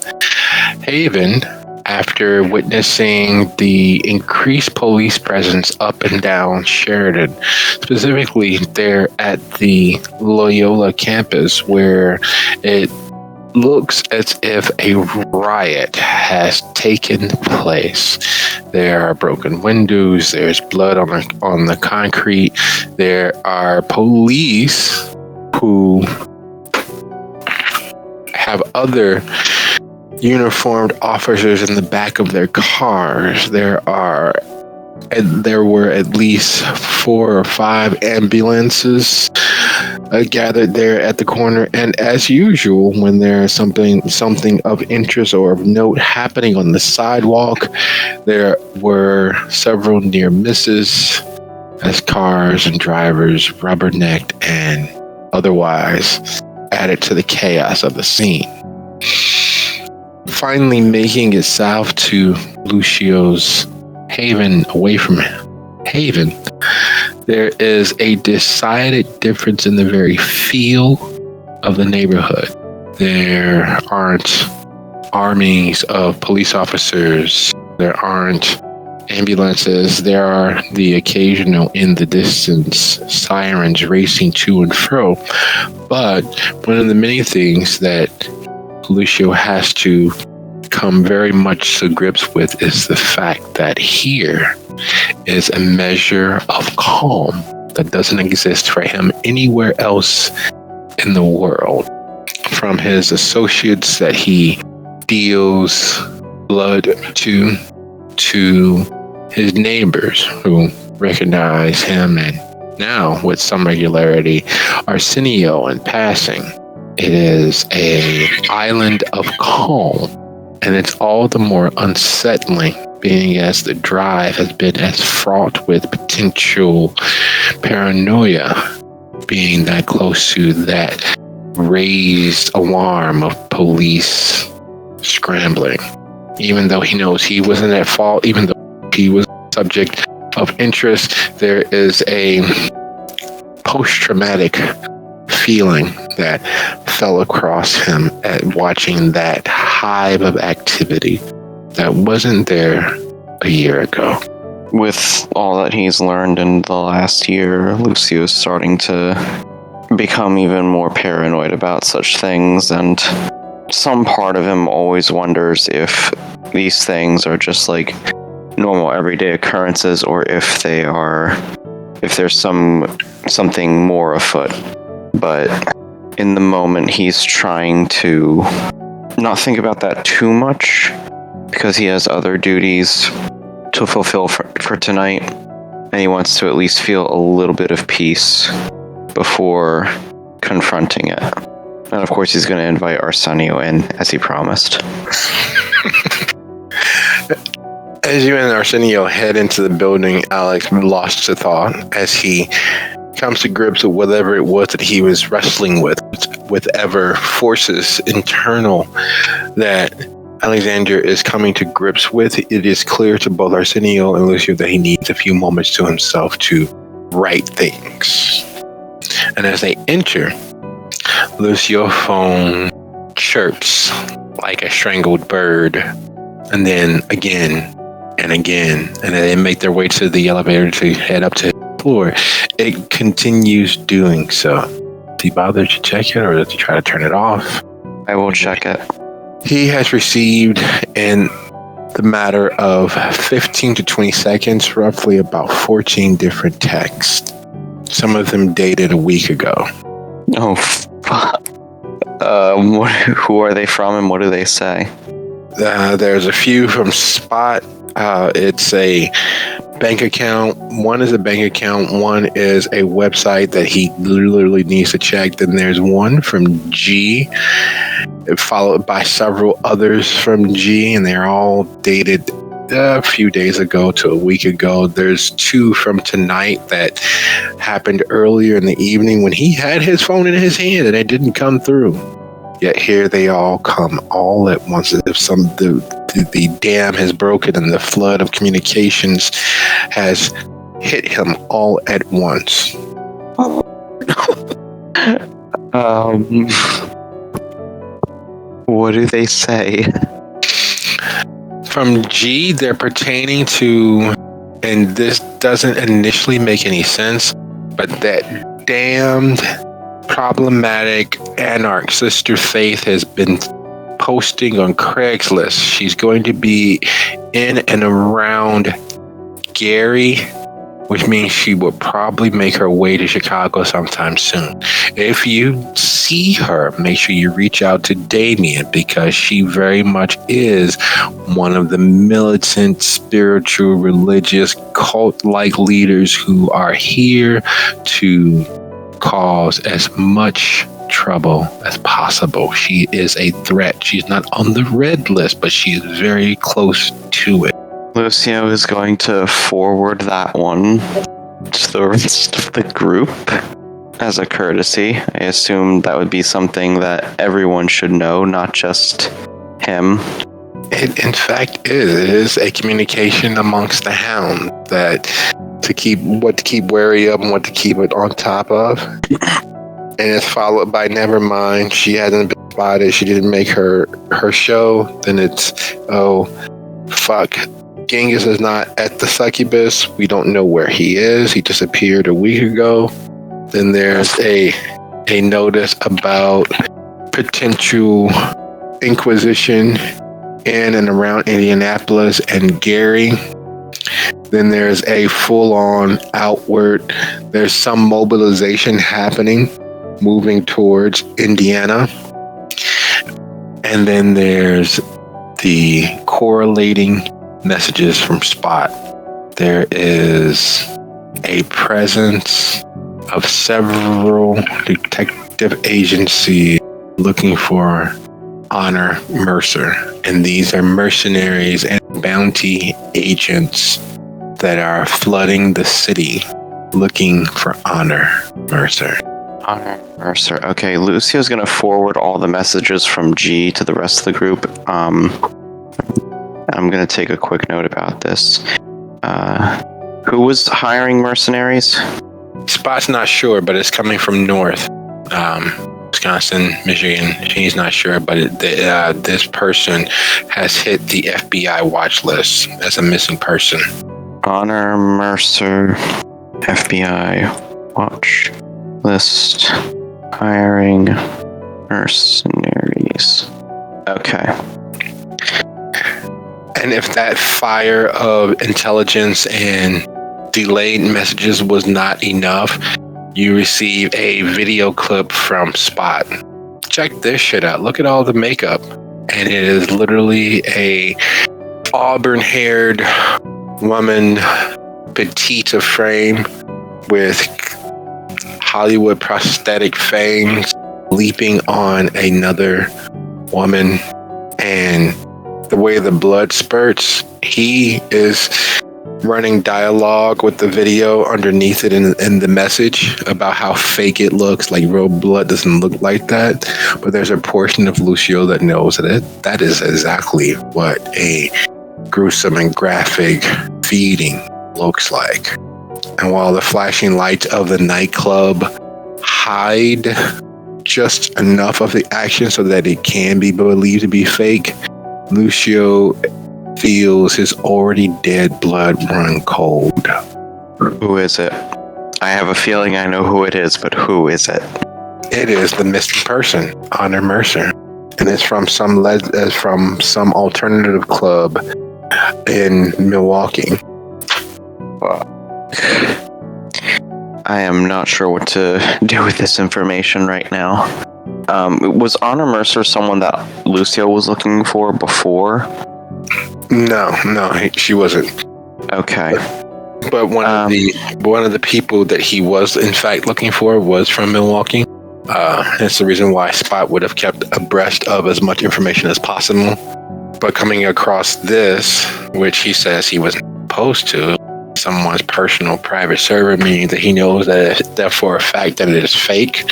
haven after witnessing the increased police presence up and down Sheridan, specifically there at the Loyola campus, where it looks as if a riot has taken place. There are broken windows, there's blood on the concrete, there are police who have other uniformed officers in the back of their cars. There were at least 4 or 5 ambulances gathered there at the corner, and as usual, when there's something of interest or of note happening on the sidewalk, there were several near misses as cars and drivers rubbernecked and otherwise added to the chaos of the scene. Finally making it south to Lucio's haven, away from Haven, there is a decided difference in the very feel of the neighborhood. There aren't armies of police officers. There aren't ambulances. There are the occasional, in the distance, sirens racing to and fro. But one of the many things that Lucio has to come very much to grips with is the fact that here is a measure of calm that doesn't exist for him anywhere else in the world. From his associates that he deals blood to his neighbors who recognize him, and now with some regularity Arsenio in passing. It is an island of calm, and it's all the more unsettling being as the drive has been as fraught with potential paranoia, being that close to that raised alarm of police scrambling. Even though he knows he wasn't at fault, even though he was subject of interest, there is a post-traumatic feeling that fell across him at watching that hive of activity that wasn't there a year ago. With all that he's learned in the last year, Lucio is starting to become even more paranoid about such things, and some part of him always wonders if these things are just like normal everyday occurrences, or if there's something more afoot. But in the moment, he's trying to not think about that too much, because he has other duties to fulfill for tonight, and he wants to at least feel a little bit of peace before confronting it. And of course, he's going to invite Arsenio in, as he promised. As you and Arsenio head into the building, Alex lost to thought as he comes to grips with whatever it was that he was wrestling with whatever forces internal that Alexander is coming to grips with. It is clear to both Arsenio and Lucio that he needs a few moments to himself to right things. And as they enter, Lucio's phone chirps like a strangled bird, and then again and again, and then they make their way to the elevator to head up to the floor. It continues doing so. Does he bother to check it, or does he try to turn it off? I will check it. He has received, in the matter of 15 to 20 seconds, roughly about 14 different texts. Some of them dated a week ago. Oh, fuck. Who are they from, and what do they say? There's a few from Spot. It's a bank account. One is a bank account. One is a website that he literally needs to check. Then there's one from G, followed by several others from G, and they're all dated a few days ago to a week ago. There's 2 from tonight that happened earlier in the evening when he had his phone in his hand and it didn't come through. Yet here they all come all at once, as if the dam has broken and the flood of communications has hit him all at once. What do they say? From G, they're pertaining to, and this doesn't initially make any sense, but that damned problematic anarch Sister Faith has been posting on Craigslist. She's going to be in and around Gary, which means she will probably make her way to Chicago sometime soon. If you see her, make sure you reach out to Damien, because she very much is one of the militant, spiritual, religious, cult-like leaders who are here to cause as much trouble as possible. She is a threat. She's not on the red list, but she is very close to it. Lucio is going to forward that one to the rest of the group as a courtesy. I assume that would be something that everyone should know, not just him. It, in fact, is a communication amongst the hound that to keep wary of and what to keep it on top of. And it's followed by never mind, she hasn't been spotted, she didn't make her show. Then it's, oh, fuck, Genghis is not at the succubus. We don't know where he is. He disappeared a week ago. Then there's a notice about potential inquisition in and around Indianapolis and Gary. Then there's a full-on outward, there's some mobilization happening, moving towards Indiana. And then there's the correlating messages from Spot. There is a presence of several detective agencies looking for Honor Mercer. And these are mercenaries and bounty agents that are flooding the city looking for Honor Mercer. Honor Mercer. Okay, Lucio's going to forward all the messages from G to the rest of the group. I'm going to take a quick note about this. Who was hiring mercenaries? Spot's not sure, but it's coming from north. Wisconsin, Michigan. He's not sure, but this person has hit the FBI watch list as a missing person. Honor Mercer, FBI watch list, hiring mercenaries. Okay. And if that fire of intelligence and delayed messages was not enough, you receive a video clip from Spot. Check this shit out. Look at all the makeup. And it is literally a auburn-haired woman, petite of frame, with Hollywood prosthetic fangs, leaping on another woman. And the way the blood spurts, he is running dialogue with the video underneath it in the message about how fake it looks, like real blood doesn't look like that. But there's a portion of Lucio that knows that is exactly what a gruesome and graphic feeding looks like. And while the flashing lights of the nightclub hide just enough of the action so that it can be believed to be fake, Lucio feels his already dead blood run cold. Who is it? I have a feeling I know who it is, but who is it? It is the missing person, Honor Mercer, and it's from some alternative club in Milwaukee. I am not sure what to do with this information right now. Was Honor Mercer someone that Lucio was looking for before? No, she wasn't. Okay. But one of the people that he was in fact looking for was from Milwaukee. That's the reason why Spot would have kept abreast of as much information as possible. But coming across this, which he says he wasn't supposed to, someone's personal private server, meaning that he knows that for a fact that it is fake.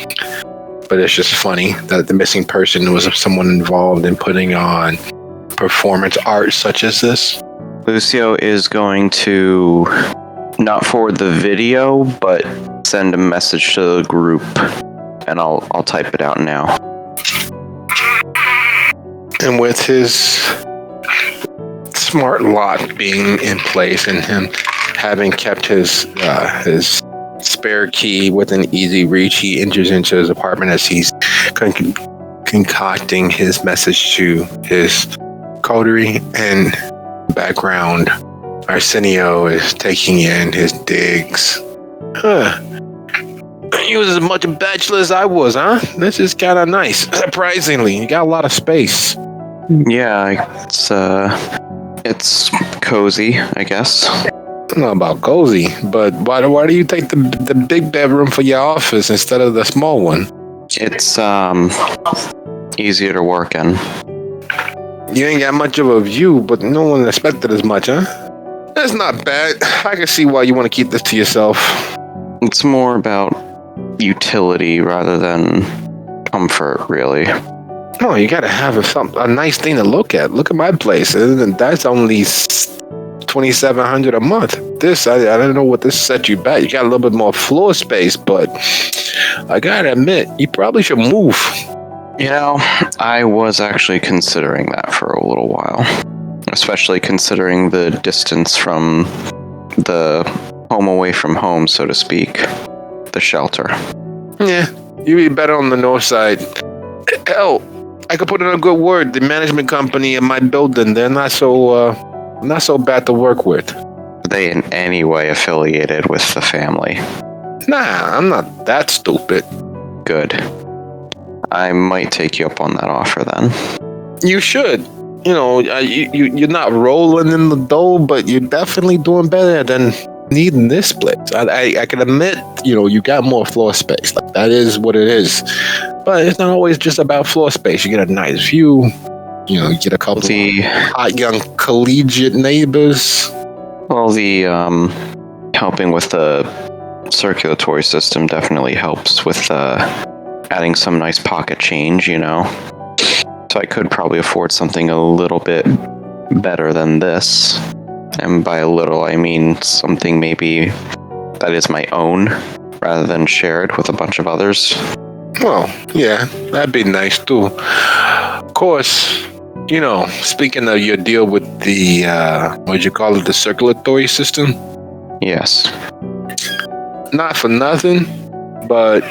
But it's just funny that the missing person was someone involved in putting on performance art such as this. Lucio is going to not forward the video, but send a message to the group, and I'll type it out now. And with his smart lock being in place and him having kept his spare key within easy reach, he enters into his apartment as he's concocting his message to his coterie. And background, Arsenio is taking in his digs. You was as much a bachelor as I was, huh? This is kind of nice. Surprisingly, you got a lot of space. Yeah, it's cozy, I guess. I don't know about cozy, but why do you take the big bedroom for your office instead of the small one? It's easier to work in. You ain't got much of a view, but no one expected as much, huh? That's not bad. I can see why you want to keep this to yourself. It's more about utility rather than comfort, really. No, you gotta have a nice thing to look at. Look at my place, and that's only $2,700 a month. This, I don't know what this set you back. You got a little bit more floor space, but I gotta admit, you probably should move. You know, I was actually considering that for a little while, especially considering the distance from the home away from home, so to speak, the shelter. Yeah, you'd be better on the north side. Hell, I could put in a good word. The management company in my building, they're not so bad to work with. Are they in any way affiliated with the family? Nah, I'm not that stupid. Good. I might take you up on that offer then. You should. You know, you're not rolling in the dough, but you're definitely doing better than needing this place. I can admit, you got more floor space. Like, that is what it is. But it's not always just about floor space. You get a nice view. You get a couple of hot young collegiate neighbors. Well, the helping with the circulatory system definitely helps with adding some nice pocket change, So I could probably afford something a little bit better than this. And by a little, I mean something maybe that is my own rather than shared with a bunch of others. Well, yeah, that'd be nice too. Of course, speaking of your deal with the, the circulatory system? Yes. Not for nothing, but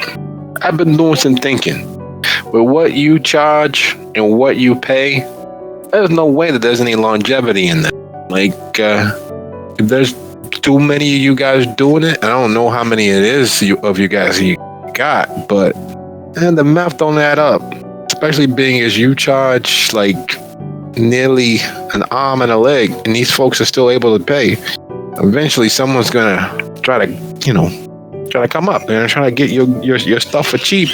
I've been doing some thinking. With what you charge and what you pay, there's no way that there's any longevity in that. Like, if there's too many of you guys doing it, I don't know how many it is of you guys you got, but the math don't add up. Especially being as you charge like nearly an arm and a leg, and these folks are still able to pay. Eventually, someone's gonna try to come up and try to get your stuff for cheap,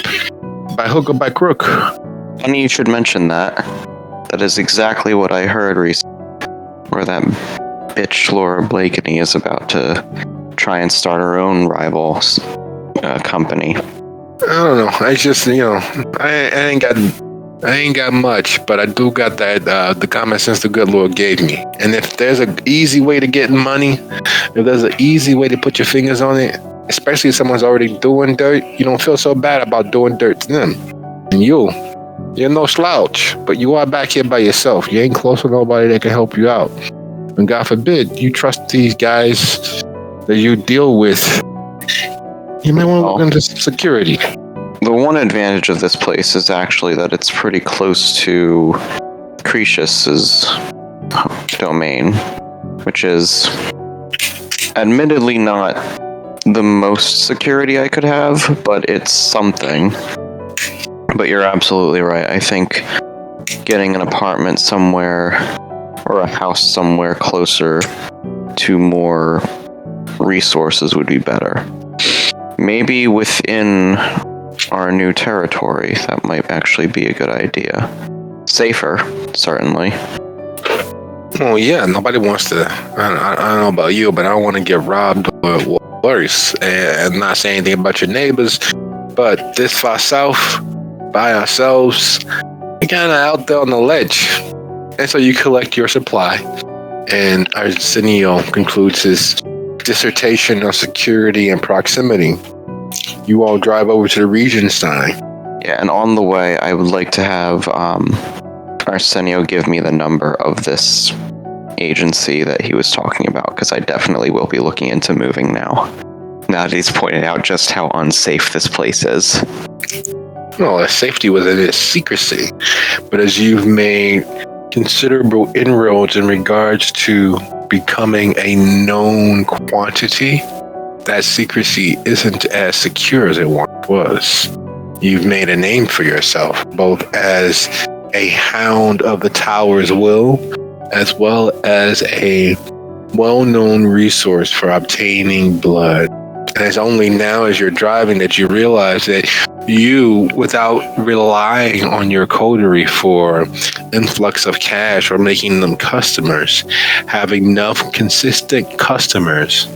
by hook or by crook. Funny you should mention that. That is exactly what I heard recently, where that bitch Laura Blakeney is about to try and start her own rival company. I don't know. I just, I ain't got much, but I do got that the common sense the good Lord gave me. And if there's an easy way to get money, if there's an easy way to put your fingers on it, especially if someone's already doing dirt, you don't feel so bad about doing dirt to them. And you're no slouch, but you are back here by yourself. You ain't close to nobody that can help you out. And God forbid, you trust these guys that you deal with. You might want to look into security. The one advantage of this place is actually that it's pretty close to Cretius's domain, which is admittedly not the most security I could have, but it's something. But you're absolutely right. I think getting an apartment somewhere or a house somewhere closer to more resources would be better. Maybe within our new territory, that might actually be a good idea. Safer, certainly. Oh yeah, nobody wants to. I don't know about you, but I don't want to get robbed or worse. And not saying anything about your neighbors, but this far south, by ourselves, we're kind of out there on the ledge. And so you collect your supply, and Arsenio concludes his dissertation on security and proximity. You all drive over to the Regenstein. Yeah, and on the way, I would like to have Arsenio give me the number of this agency that he was talking about, because I definitely will be looking into moving now. Now that he's pointed out just how unsafe this place is. Well, safety was in its secrecy, but as you've made considerable inroads in regards to becoming a known quantity, that secrecy isn't as secure as it once was. You've made a name for yourself, both as a hound of the Tower's will, as well as a well-known resource for obtaining blood. And it's only now as you're driving that you realize that you, without relying on your coterie for influx of cash or making them customers, have enough consistent customers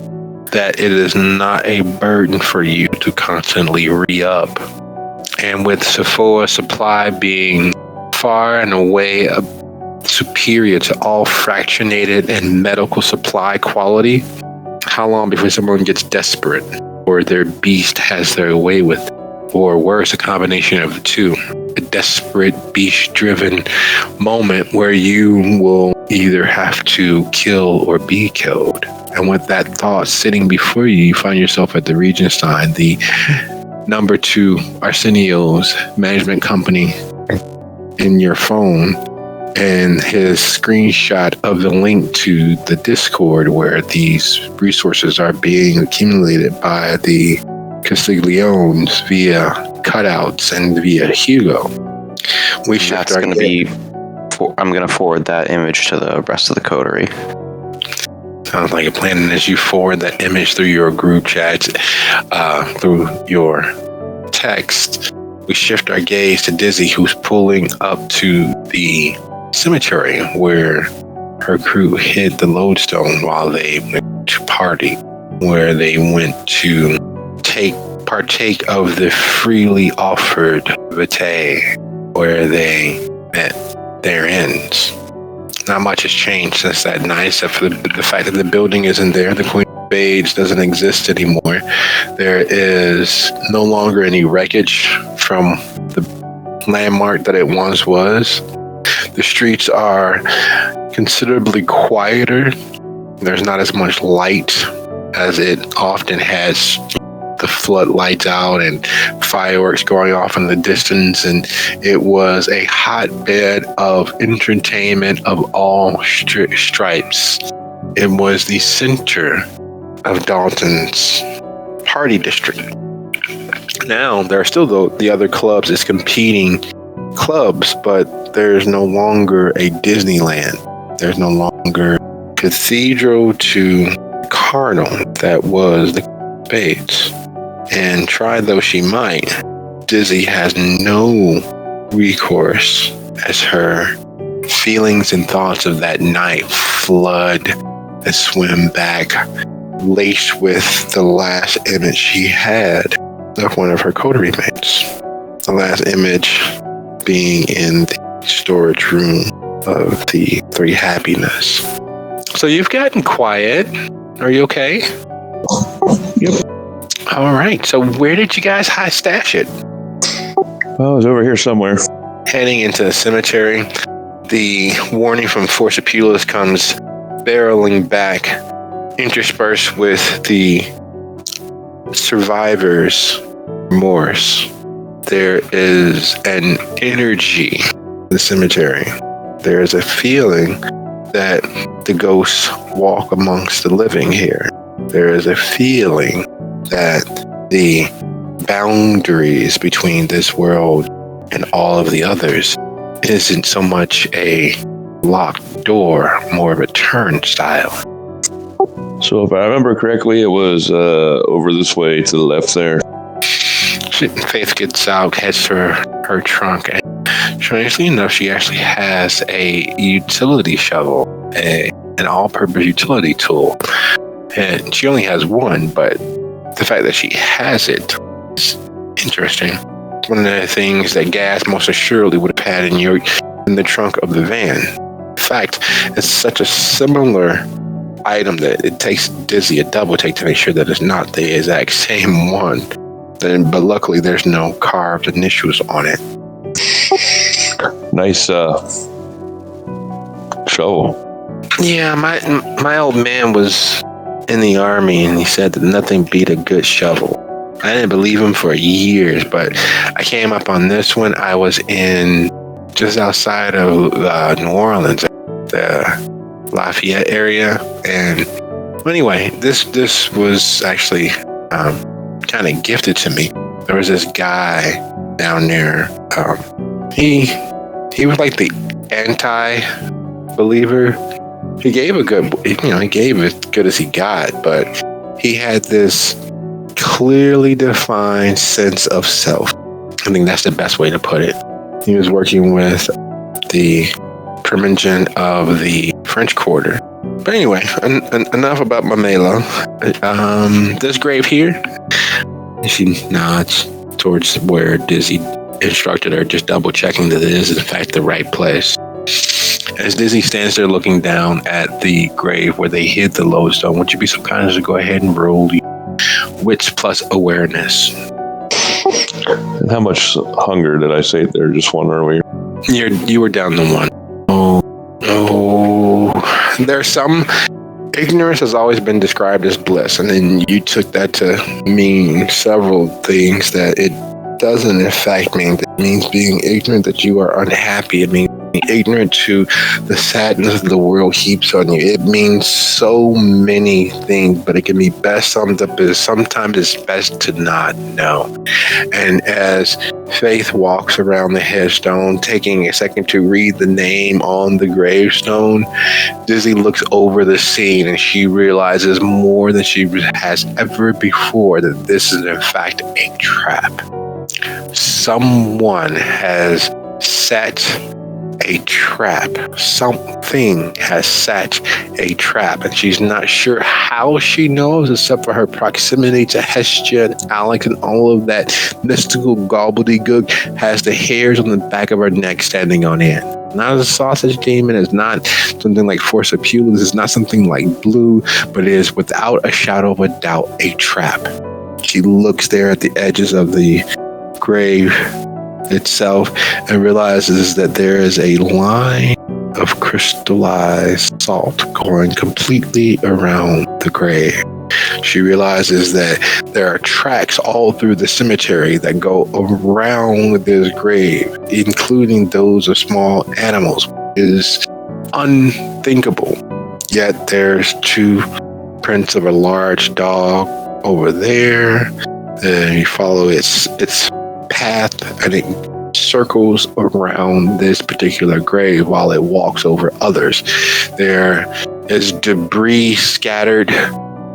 that it is not a burden for you to constantly re-up. And with Sephora supply being far and away superior to all fractionated and medical supply quality, how long before someone gets desperate or their beast has their way with it? Or worse, a combination of the two. A desperate, beast-driven moment where you will either have to kill or be killed. And with that thought sitting before you, you find yourself at the Regenstein, the number 2 Arsenio's management company in your phone, and his screenshot of the link to the Discord where these resources are being accumulated by the Castigliones via cutouts and via Hugo. I'm going to forward that image to the rest of the coterie. Sounds like a plan. And as you forward that image through your group chats, through your text, we shift our gaze to Dizzy, who's pulling up to the cemetery where her crew hid the lodestone while they went to party, where they went to partake of the freely offered vitae, where they met their ends. Not much has changed since that night, except for the fact that the building isn't there. The Queen of Spades doesn't exist anymore. There is no longer any wreckage from the landmark that it once was. The streets are considerably quieter. There's not as much light as it often has. The floodlights out and fireworks going off in the distance, and it was a hotbed of entertainment of all stripes. It was the center of Dalton's party district. Now there are still the other clubs as competing clubs, but there's no longer a Disneyland. There's no longer cathedral to cardinal that was the Spades. And try though she might, Dizzy has no recourse as her feelings and thoughts of that night flood and swim back, laced with the last image she had of one of her coterie mates. The last image being in the storage room of the 3 Happiness. So you've gotten quiet. Are you okay? Yep. All right. So where did you guys stash it? Well, it was over here somewhere. Heading into the cemetery, the warning from Force Apulus comes barreling back, interspersed with the survivors' remorse. There is an energy in the cemetery. There is a feeling that the ghosts walk amongst the living here. There is a feeling that the boundaries between this world and all of the others isn't so much a locked door, more of a turnstile. So if I remember correctly, it was over this way to the left there. Faith gets out, heads for her trunk, and strangely enough, she actually has a utility shovel, an all-purpose utility tool. And she only has one, but the fact that she has it is interesting. One of the things that Gas most assuredly would have had in the trunk of the van. In fact, it's such a similar item that it takes Dizzy a double take to make sure that it's not the exact same one. But luckily, there's no carved initials on it. Nice shovel. Yeah, my old man was in the army, and he said that nothing beat a good shovel. I didn't believe him for years, but I came up on this one. I was in just outside of New Orleans, the Lafayette area, and anyway, this was actually kind of gifted to me. There was this guy down there. He was like the anti-believer. He gave he gave as good as he got, but he had this clearly defined sense of self. I think that's the best way to put it. He was working with the Primingen of the French Quarter. But anyway, enough about Mamela. This grave here, she nods towards where Dizzy instructed her, just double checking that it is in fact the right place. As Dizzy stands there looking down at the grave where they hid the lodestone, would you be so kind as to go ahead and roll wits plus awareness? And how much hunger did I say there? Just one earlier. You were down to one. Oh, there's some. Ignorance has always been described as bliss, and then you took that to mean several things that it doesn't in fact mean. It means being ignorant that you are unhappy. It means being ignorant to the sadness the world heaps on you. It means so many things, but it can be best summed up as sometimes it's best to not know. And as Faith walks around the headstone, taking a second to read the name on the gravestone, Dizzy looks over the scene and she realizes more than she has ever before that this is in fact a trap. Someone has set a trap. Something has set a trap, and she's not sure how she knows, except for her proximity to Hestia and Alex and all of that mystical gobbledygook has the hairs on the back of her neck standing on end. Not a sausage demon, it's not something like Force Apulus, it's not something like Blue, but it is without a shadow of a doubt a trap. She looks there at the edges of the grave itself and realizes that there is a line of crystallized salt going completely around the grave. She realizes that there are tracks all through the cemetery that go around this grave, including those of small animals. It is unthinkable. Yet there's two prints of a large dog over there, and you follow its path, and it circles around this particular grave while it walks over others. There is debris scattered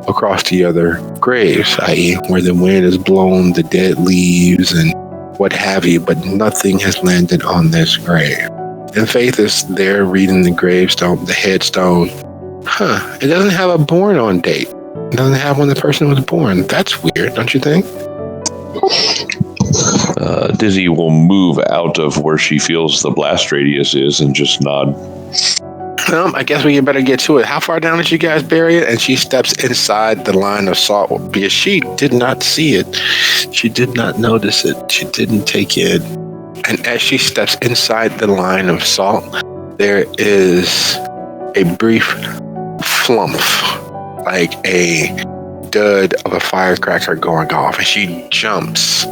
across the other graves, i.e. where the wind has blown the dead leaves and what have you, but nothing has landed on this grave. And Faith is there reading the gravestone, the headstone. It doesn't have a born on date. It doesn't have when the person was born. That's weird, don't you think? Dizzy will move out of where she feels the blast radius is and just nod. I guess we better get to it. How far down did you guys bury it? And she steps inside the line of salt because she did not see it. She did not notice it. She didn't take it. And as she steps inside the line of salt, there is a brief flump, like a dud of a firecracker going off, and she jumps.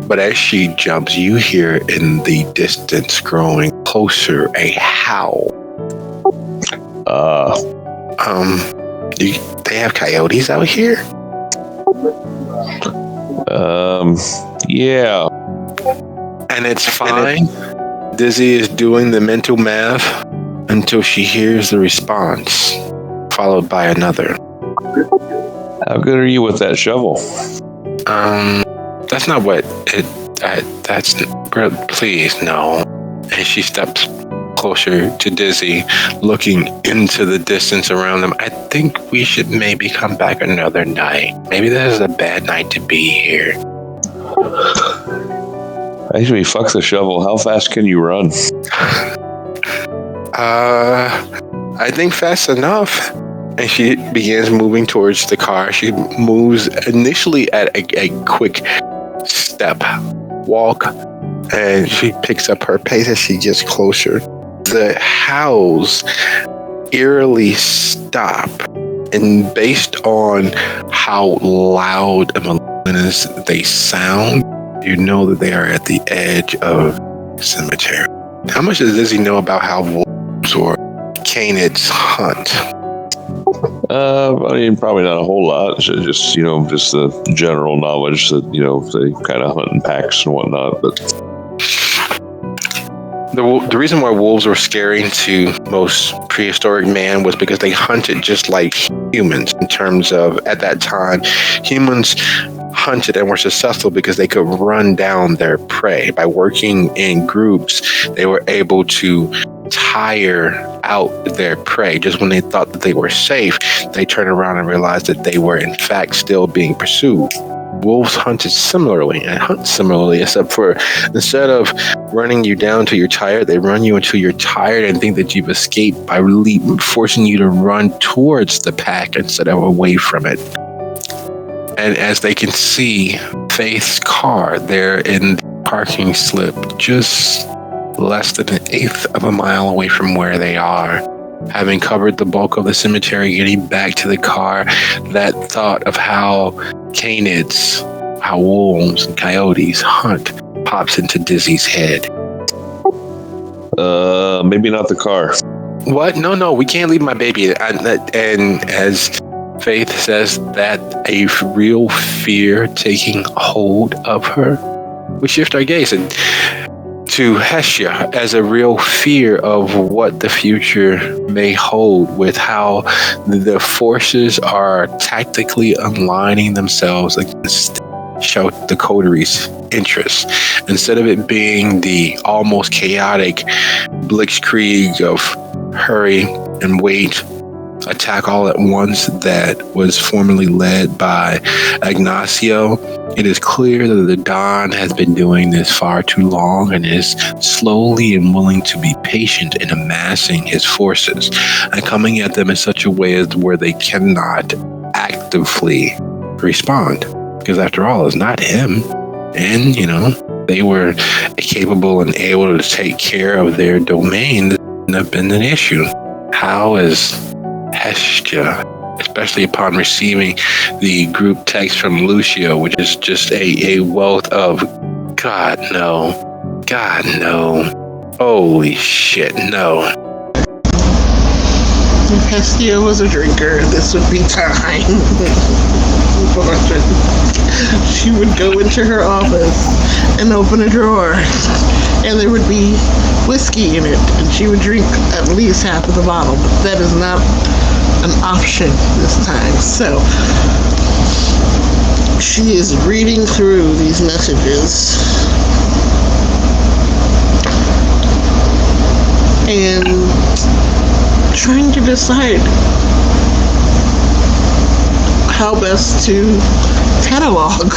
But as she jumps, you hear in the distance, growing closer, a howl. They have coyotes out here? Yeah. And it's fine. Dizzy is doing the mental math until she hears the response, followed by another. How good are you with that shovel? That's not what it. That's please no. and she steps closer to Dizzy, looking into the distance around them. I think we should maybe come back another night. Maybe this is a bad night to be here. Actually, fuck the shovel. How fast can you run? I think fast enough. And she begins moving towards the car. She moves initially at a quick step walk, and she picks up her pace as she gets closer. The howls eerily stop, and based on how loud and melodious they sound, you know that they are at the edge of the cemetery. How much does Lizzie know about how wolves or canids hunt? I mean, probably not a whole lot. Just the general knowledge that they kind of hunt in packs and whatnot. But the reason why wolves were scary to most prehistoric man was because they hunted just like humans. In terms of, at that time, humans hunted and were successful because they could run down their prey. By working in groups, they were able to tire out their prey. Just when they thought that they were safe, they turned around and realized that they were in fact still being pursued. Wolves hunted similarly and hunt similarly, except for instead of running you down till you're tired, they run you until you're tired and think that you've escaped by forcing you to run towards the pack instead of away from it. And as they can see, Faith's car there in the parking slip, just less than an eighth of a mile away from where they are. Having covered the bulk of the cemetery, getting back to the car, that thought of how canids, how wolves and coyotes hunt pops into Dizzy's head. Maybe not the car. What? No, we can't leave my baby. And as Faith says that, a real fear taking hold of her, we shift our gaze to Hestia as a real fear of what the future may hold, with how the forces are tactically aligning themselves against the coteries' interests. Instead of it being the almost chaotic blitzkrieg of hurry and wait, attack all at once that was formerly led by Ignacio, it is clear that the Don has been doing this far too long and is slowly and willing to be patient in amassing his forces and coming at them in such a way as where they cannot actively respond. Because after all, it's not him. And, they were capable and able to take care of their domain. That wouldn't have been an issue. How is Hestia, especially upon receiving the group text from Lucio, which is just a wealth of God no, holy shit, no. If Hestia was a drinker, this would be time. She would go into her office and open a drawer, and there would be whiskey in it, and she would drink at least half of the bottle, but that is not an option this time. So she is reading through these messages and trying to decide how best to catalog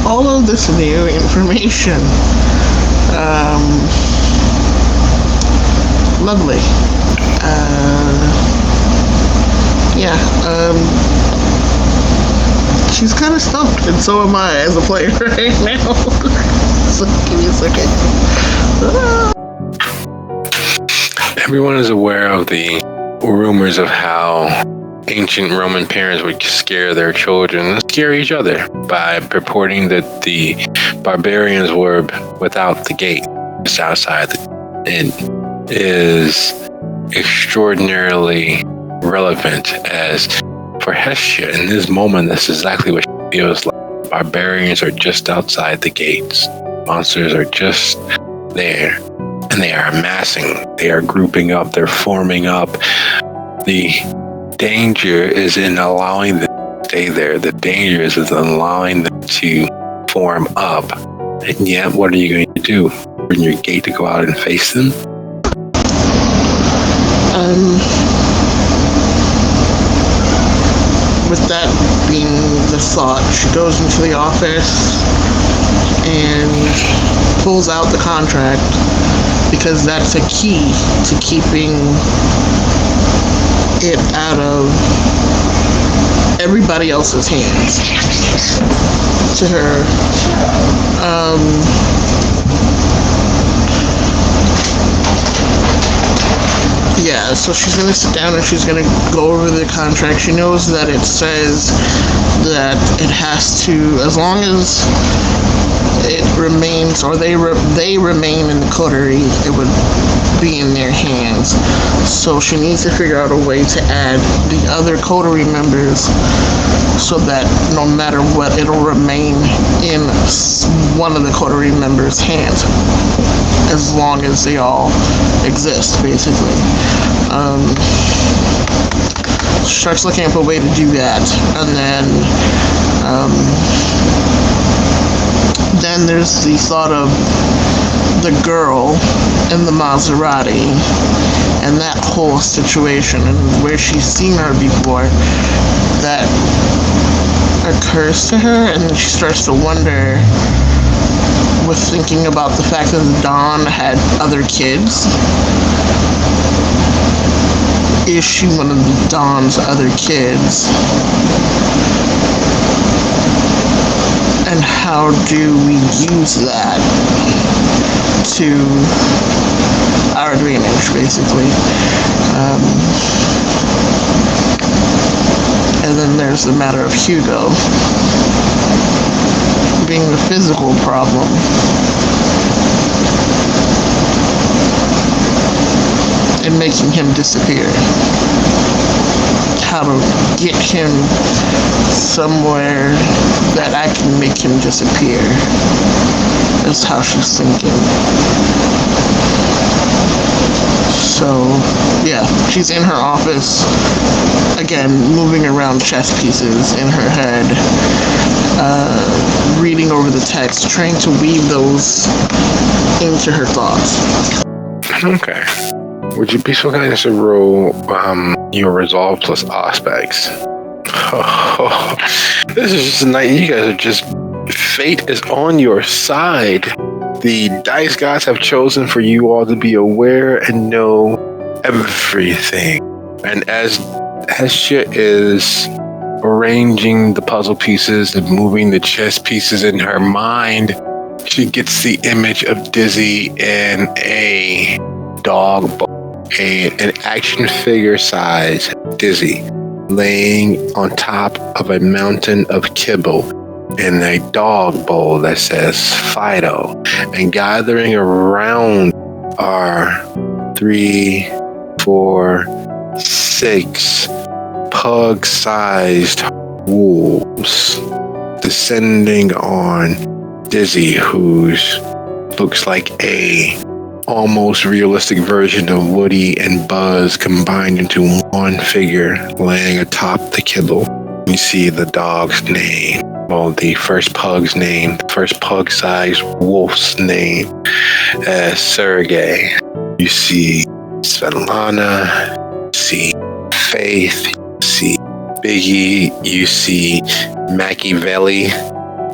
all of this new information. Lovely. She's kind of stumped, and so am I as a player right now. So give me a second. Everyone is aware of the rumors of how ancient Roman parents would scare their children and scare each other by purporting that the barbarians were without the gate, just outside. It is extraordinarily relevant, as for Hestia in this moment, that's exactly what she feels like. Barbarians are just outside the gates. Monsters are just there, and they are amassing. They are grouping up. They're forming up. The danger is in allowing them to stay there. The danger is in allowing them to form up. And yet, what are you going to do? open your gate to go out and face them? With that being the thought, she goes into the office and pulls out the contract because that's a key to keeping it out of everybody else's hands. To her, yeah, so she's going to sit down and she's going to go over the contract. She knows that it says that it has to, as long as it remains, or they remain in the coterie, it would be in their hands. So she needs to figure out a way to add the other coterie members so that no matter what, it'll remain in one of the coterie members' hands as long as they all exist, basically. She starts looking up a way to do that, and then there's the thought of the girl in the Maserati and that whole situation and where she's seen her before. That occurs to her, and then she starts to wonder, with thinking about the fact that Dawn had other kids. Is she one of Dawn's other kids? And how do we use that to our advantage, basically? And then there's the matter of Hugo being the physical problem. And making him disappear. How to get him somewhere that I can make him disappear. That's how she's thinking. So, yeah, she's in her office, again, moving around chess pieces in her head, reading over the text, trying to weave those into her thoughts. Okay. Would you be so kind to roll your resolve plus aspects? Oh, this is just a night. You guys are just, fate is on your side. The dice gods have chosen for you all to be aware and know everything. And as Hestia is arranging the puzzle pieces and moving the chess pieces in her mind, she gets the image of Dizzy in a dog bowl. An action figure size Dizzy laying on top of a mountain of kibble in a dog bowl that says Fido, and gathering around are 3, 4, 6 pug-sized wolves descending on Dizzy, who's looks like a almost realistic version of Woody and Buzz combined into one figure laying atop the kibble. You see the dog's name, well, the first pug's name, the first pug-sized wolf's name as Sergey. You see Svetlana, you see Faith, you see Biggie, you see Machiavelli,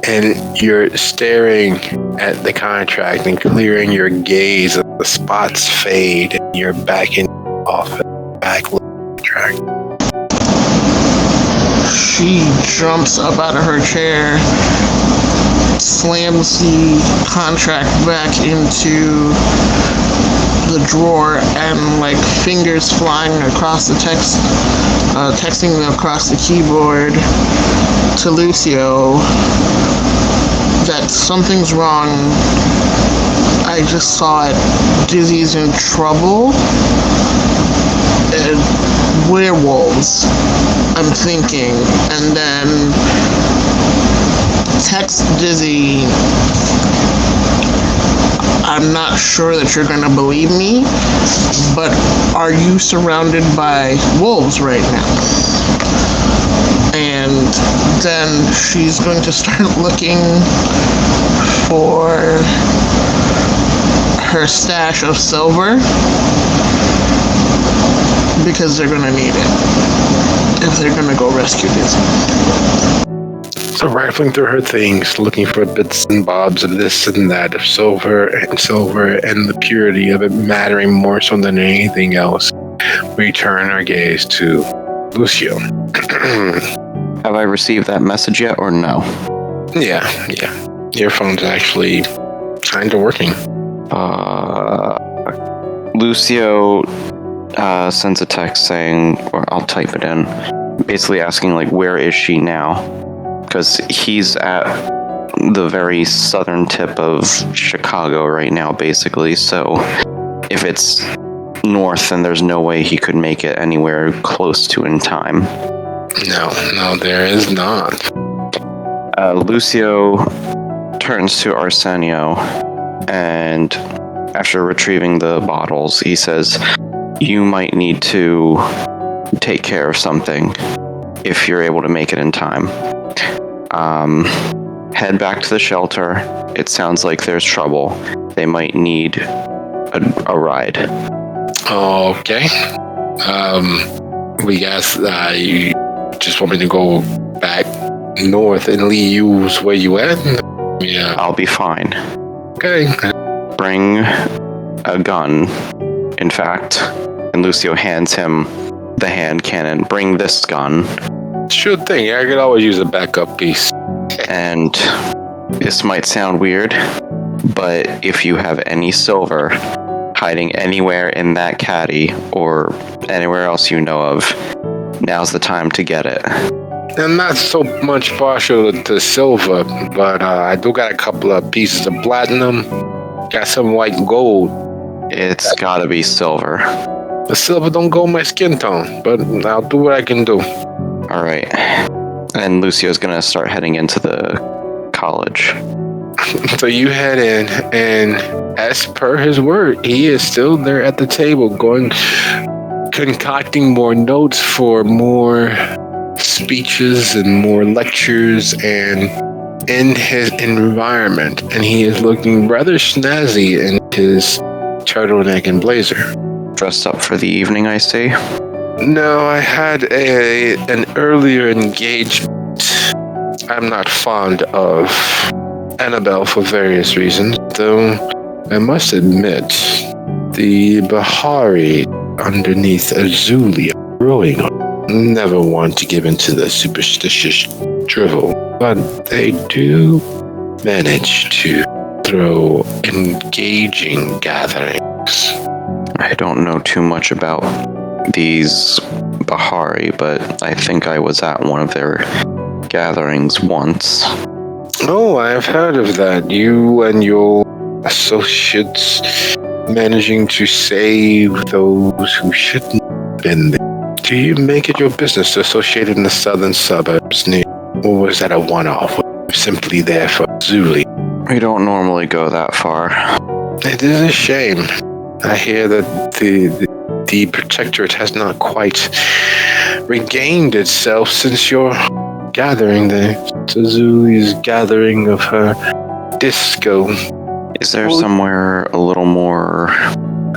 and you're staring at the contract and clearing your gaze as the spots fade and you're back in the office, back with the contract. She jumps up out of her chair, slams the contract back into the drawer, and like fingers flying across the text, texting across the keyboard to Lucio that something's wrong. I just saw it. Dizzy's in trouble. Werewolves, I'm thinking. And then text Dizzy, I'm not sure that you're gonna believe me, but are you surrounded by wolves right now? And then she's going to start looking for her stash of silver because they're gonna need it if they're gonna go rescue Dizzy. So rifling through her things, looking for bits and bobs of this and that, of silver, and the purity of it mattering more so than anything else, we turn our gaze to Lucio. Have I received that message yet, or no? Yeah. Your phone's actually kind of working. Lucio sends a text saying, or I'll type it in, basically asking, like, where is she now? Because he's at the very southern tip of Chicago right now, basically. So if it's north, then there's no way he could make it anywhere close to in time. No, there is not. Lucio turns to Arsenio, and after retrieving the bottles, he says, you might need to take care of something if you're able to make it in time. Head back to the shelter. It sounds like there's trouble. They might need a ride. Okay. We guess you just want me to go back north and leave you where you at? Yeah. I'll be fine. Okay. Bring a gun, in fact. And Lucio hands him the hand cannon. Bring this gun. Sure thing. I could always use a backup piece. And this might sound weird, but if you have any silver hiding anywhere in that caddy or anywhere else you know of, now's the time to get it. I'm not so much partial to silver, but I do got a couple of pieces of platinum. Got some white gold. It's gotta be silver. The silver don't go my skin tone, but I'll do what I can do. All right. And Lucio's gonna start heading into the college. So you head in, and as per his word, he is still there at the table, concocting more notes for more speeches and more lectures, and in his environment. And he is looking rather snazzy in his turtleneck and blazer. Dressed up for the evening, I see. No, I had an earlier engagement. I'm not fond of Annabelle for various reasons, though I must admit, the Bahari underneath Azulia growing up, never want to give into the superstitious drivel, but they do manage to throw engaging gatherings. I don't know too much about these Bahari, but I think I was at one of their gatherings once. Oh, I've heard of that. You and your associates managing to save those who shouldn't have been there. Do you make it your business to associate in the southern suburbs near, or was that a one-off? Simply there for Zuli? We don't normally go that far. It is a shame. I hear that the Protectorate has not quite regained itself since your gathering there. Suzuli's gathering of her disco. Is there somewhere a little more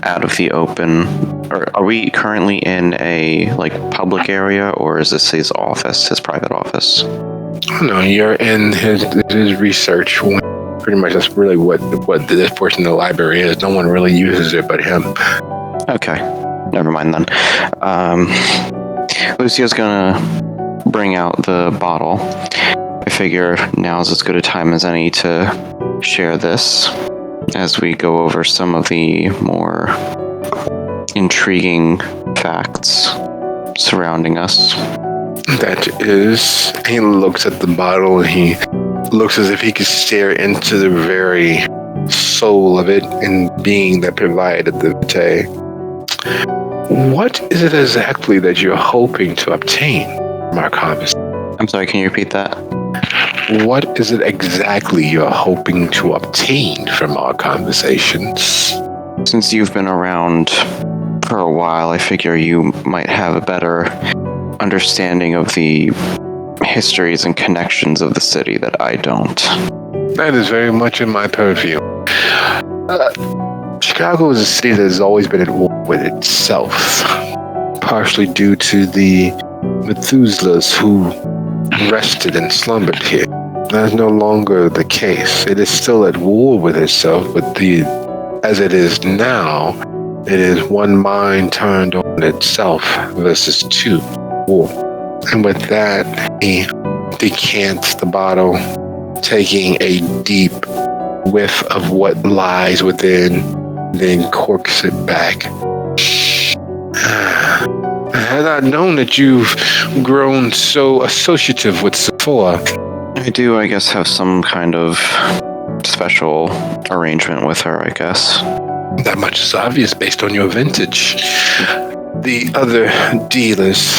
out of the open? Or are we currently in a public area, or is this his office, his private office? Oh no, you're in his research wing. Pretty much that's really what this portion of the library is. No one really uses it but him. Okay, never mind then. Lucio's gonna bring out the bottle. I figure now's as good a time as any to share this as we go over some of the more intriguing facts surrounding us. That is, he looks at the bottle and he looks as if he could stare into the very soul of it and being that provided the vitae. What is it exactly that you're hoping to obtain from our conversation? I'm sorry, can you repeat that? What is it exactly you're hoping to obtain from our conversations? Since you've been around for a while, I figure you might have a better understanding of the histories and connections of the city that I don't. That is very much in my purview. Chicago is a city that has always been at war with itself, partially due to the Methuselahs who rested and slumbered here. That is no longer the case. It is still at war with itself, but as it is now, it is one mind turned on itself versus two war. And with that, he decants the bottle, taking a deep whiff of what lies within, then corks it back. Had I known that you've grown so associative with Sephora. I do, I guess, have some kind of special arrangement with her, I guess. That much is obvious based on your vintage. The other dealers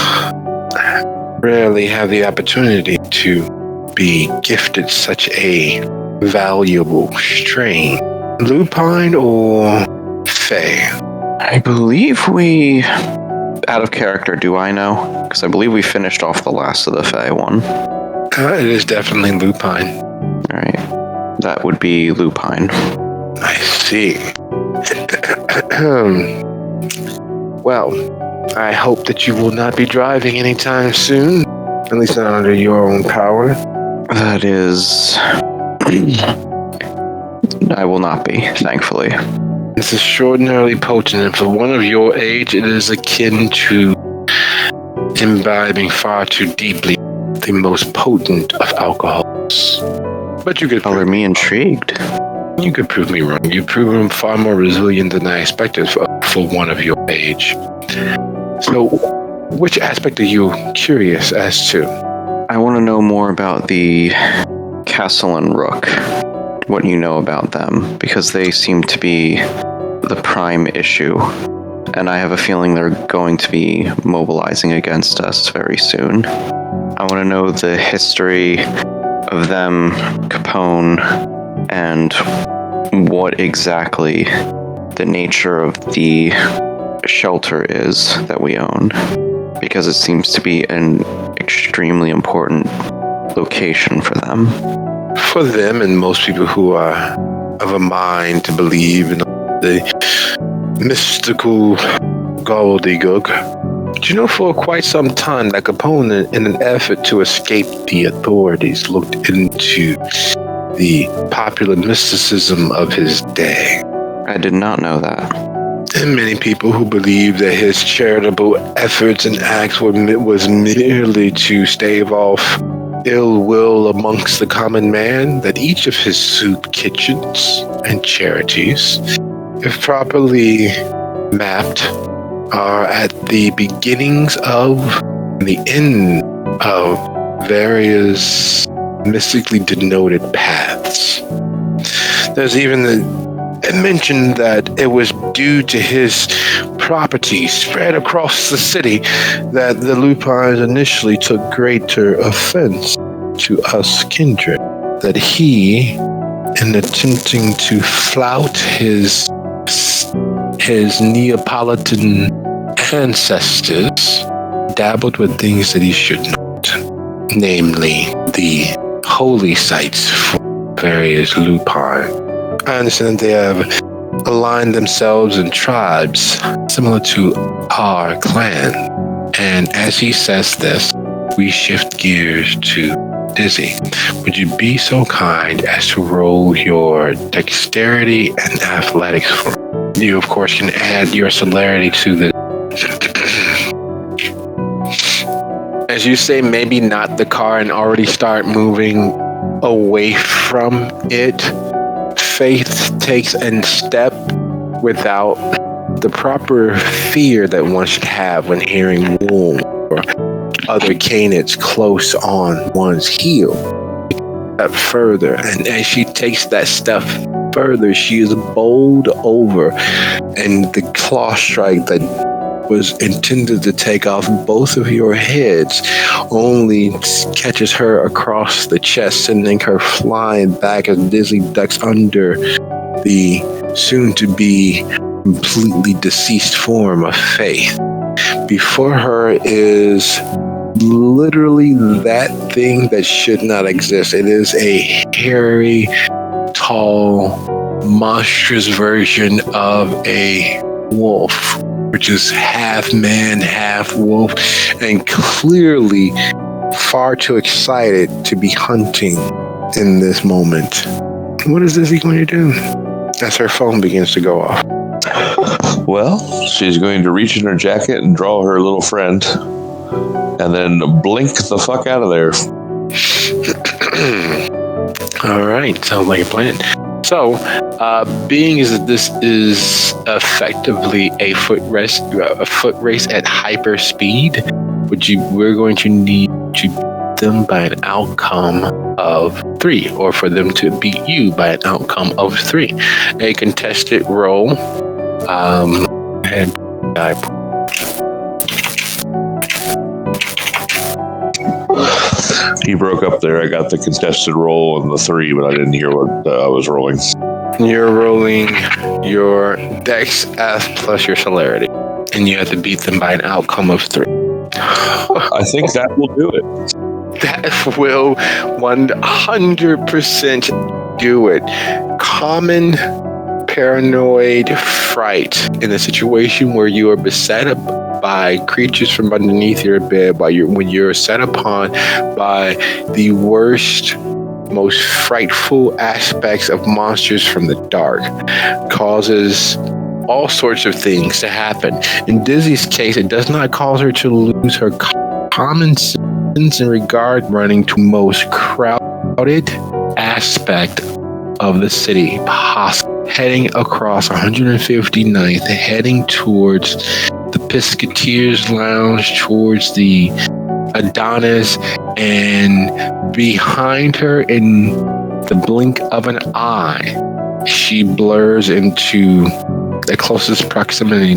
rarely have the opportunity to be gifted such a valuable strain. Lupine or Fey? I believe we... Out of character, do I know? Because I believe we finished off the last of the Fey one. It is definitely lupine. Alright. That would be lupine. I see. Well, I hope that you will not be driving anytime soon. At least not under your own power. That is... I will not be, thankfully. It's extraordinarily potent, and for one of your age, it is akin to imbibing far too deeply the most potent of alcohols. But you could Color me intrigued. You could prove me wrong. You've proven far more resilient than I expected for one of your age. So, which aspect are you curious as to? I want to know more about the Castle and Rook. What you know about them, because they seem to be the prime issue, and I have a feeling they're going to be mobilizing against us very soon. I want to know the history of them, Capone, and what exactly the nature of the shelter is that we own, because it seems to be an extremely important location for them. For them and most people who are of a mind to believe in the mystical gobbledygook. Do you know, for quite some time, that Capone, in an effort to escape the authorities, looked into the popular mysticism of his day. I did not know that. And many people who believe that his charitable efforts and acts was merely to stave off ill will amongst the common man, that each of his soup kitchens and charities, if properly mapped, are at the beginnings of the end of various mystically denoted paths. There's even a mention that it was due to his property spread across the city that the Lupines initially took greater offense to us kindred. That he, in attempting to flout his Neapolitan ancestors, dabbled with things that he should not, namely the holy sites for various Lupine. I understand that they have aligned themselves in tribes similar to our clan. And as he says this, we shift gears to Dizzy. Would you be so kind as to roll your dexterity and athletics for me? You, of course, can add your celerity to the... As you say, maybe not the car and already start moving away from it. Faith takes a step without the proper fear that one should have when hearing wolves or other canids close on one's heel. Step further, and as she takes that step further, she is bowled over, and the claw strike that was intended to take off both of your heads only catches her across the chest, sending her flying back as Dizzy ducks under the soon-to-be completely deceased form of Faith. Before her is literally that thing that should not exist. It is a hairy, tall monstrous version of a wolf, which is half man, half wolf, and clearly far too excited to be hunting in this moment. What is Dizzy going to do? As her phone begins to go off. Well, she's going to reach in her jacket and draw her little friend, and then blink the fuck out of there. All right, sounds like a plan. So, being as this is effectively a foot race at hyper speed, we're going to need to beat them by an outcome of 3, or for them to beat you by an outcome of 3. A contested roll. And He broke up there. I got the contested roll and the 3, but I didn't hear what I was rolling. You're rolling your Dex F plus your celerity, and you have to beat them by an outcome of 3. I think that will do it. That will 100% do it. Common paranoid fright in a situation where you are beset up by creatures from underneath your bed, when you're set upon by the worst, most frightful aspects of monsters from the dark, causes all sorts of things to happen. In Dizzy's case, it does not cause her to lose her common sense in regard running to most crowded aspect of the city possible. Heading across 159th, heading towards the Pisketeers Lounge, towards the Adonis, and behind her in the blink of an eye, she blurs into the closest facsimile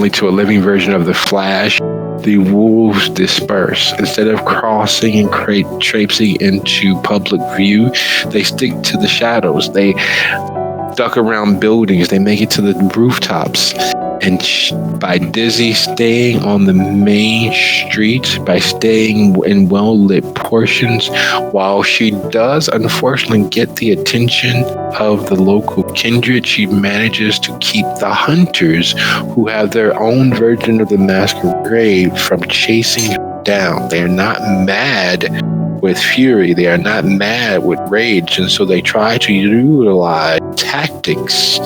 to a living version of the Flash. The wolves disperse. Instead of crossing and traipsing into public view, they stick to the shadows. They duck around buildings. They make it to the rooftops. And by Dizzy staying on the main street, by staying in well-lit portions, while she does unfortunately get the attention of the local kindred, she manages to keep the hunters, who have their own version of the masquerade, from chasing her down. They are not mad with fury. They are not mad with rage. And so they try to utilize tactics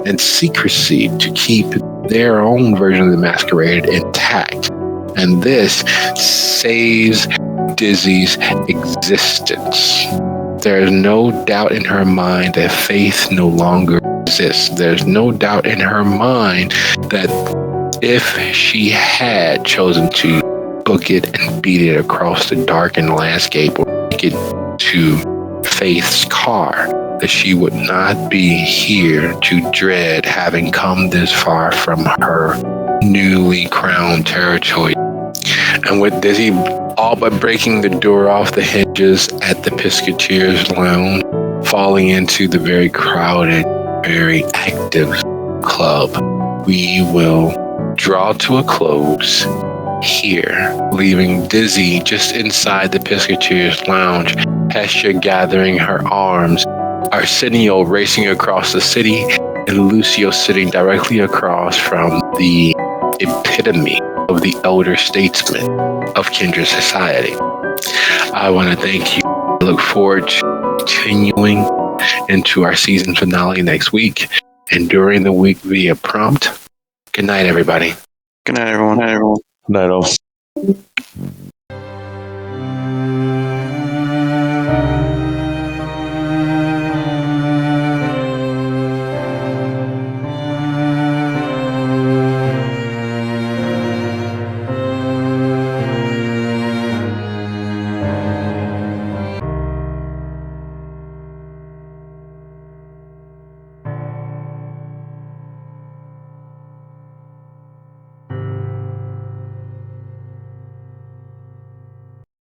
and secrecy to keep their own version of the masquerade intact. And this saves Dizzy's existence. There is no doubt in her mind that Faith no longer exists. There's no doubt in her mind that if she had chosen to book it and beat it across the darkened landscape, or take it to Faith's car, that she would not be here to dread having come this far from her newly crowned territory. And with Dizzy all but breaking the door off the hinges at the Pisketeers Lounge, falling into the very crowded, very active club, we will draw to a close here, leaving Dizzy just inside the Pisketeers Lounge, Hestia gathering her arms, Arsenio racing across the city, and Lucio sitting directly across from the epitome of the elder statesman of Kindred Society. I want to thank you. I look forward to continuing into our season finale next week and during the week via prompt. Good night, everybody. Good night, everyone. Night all.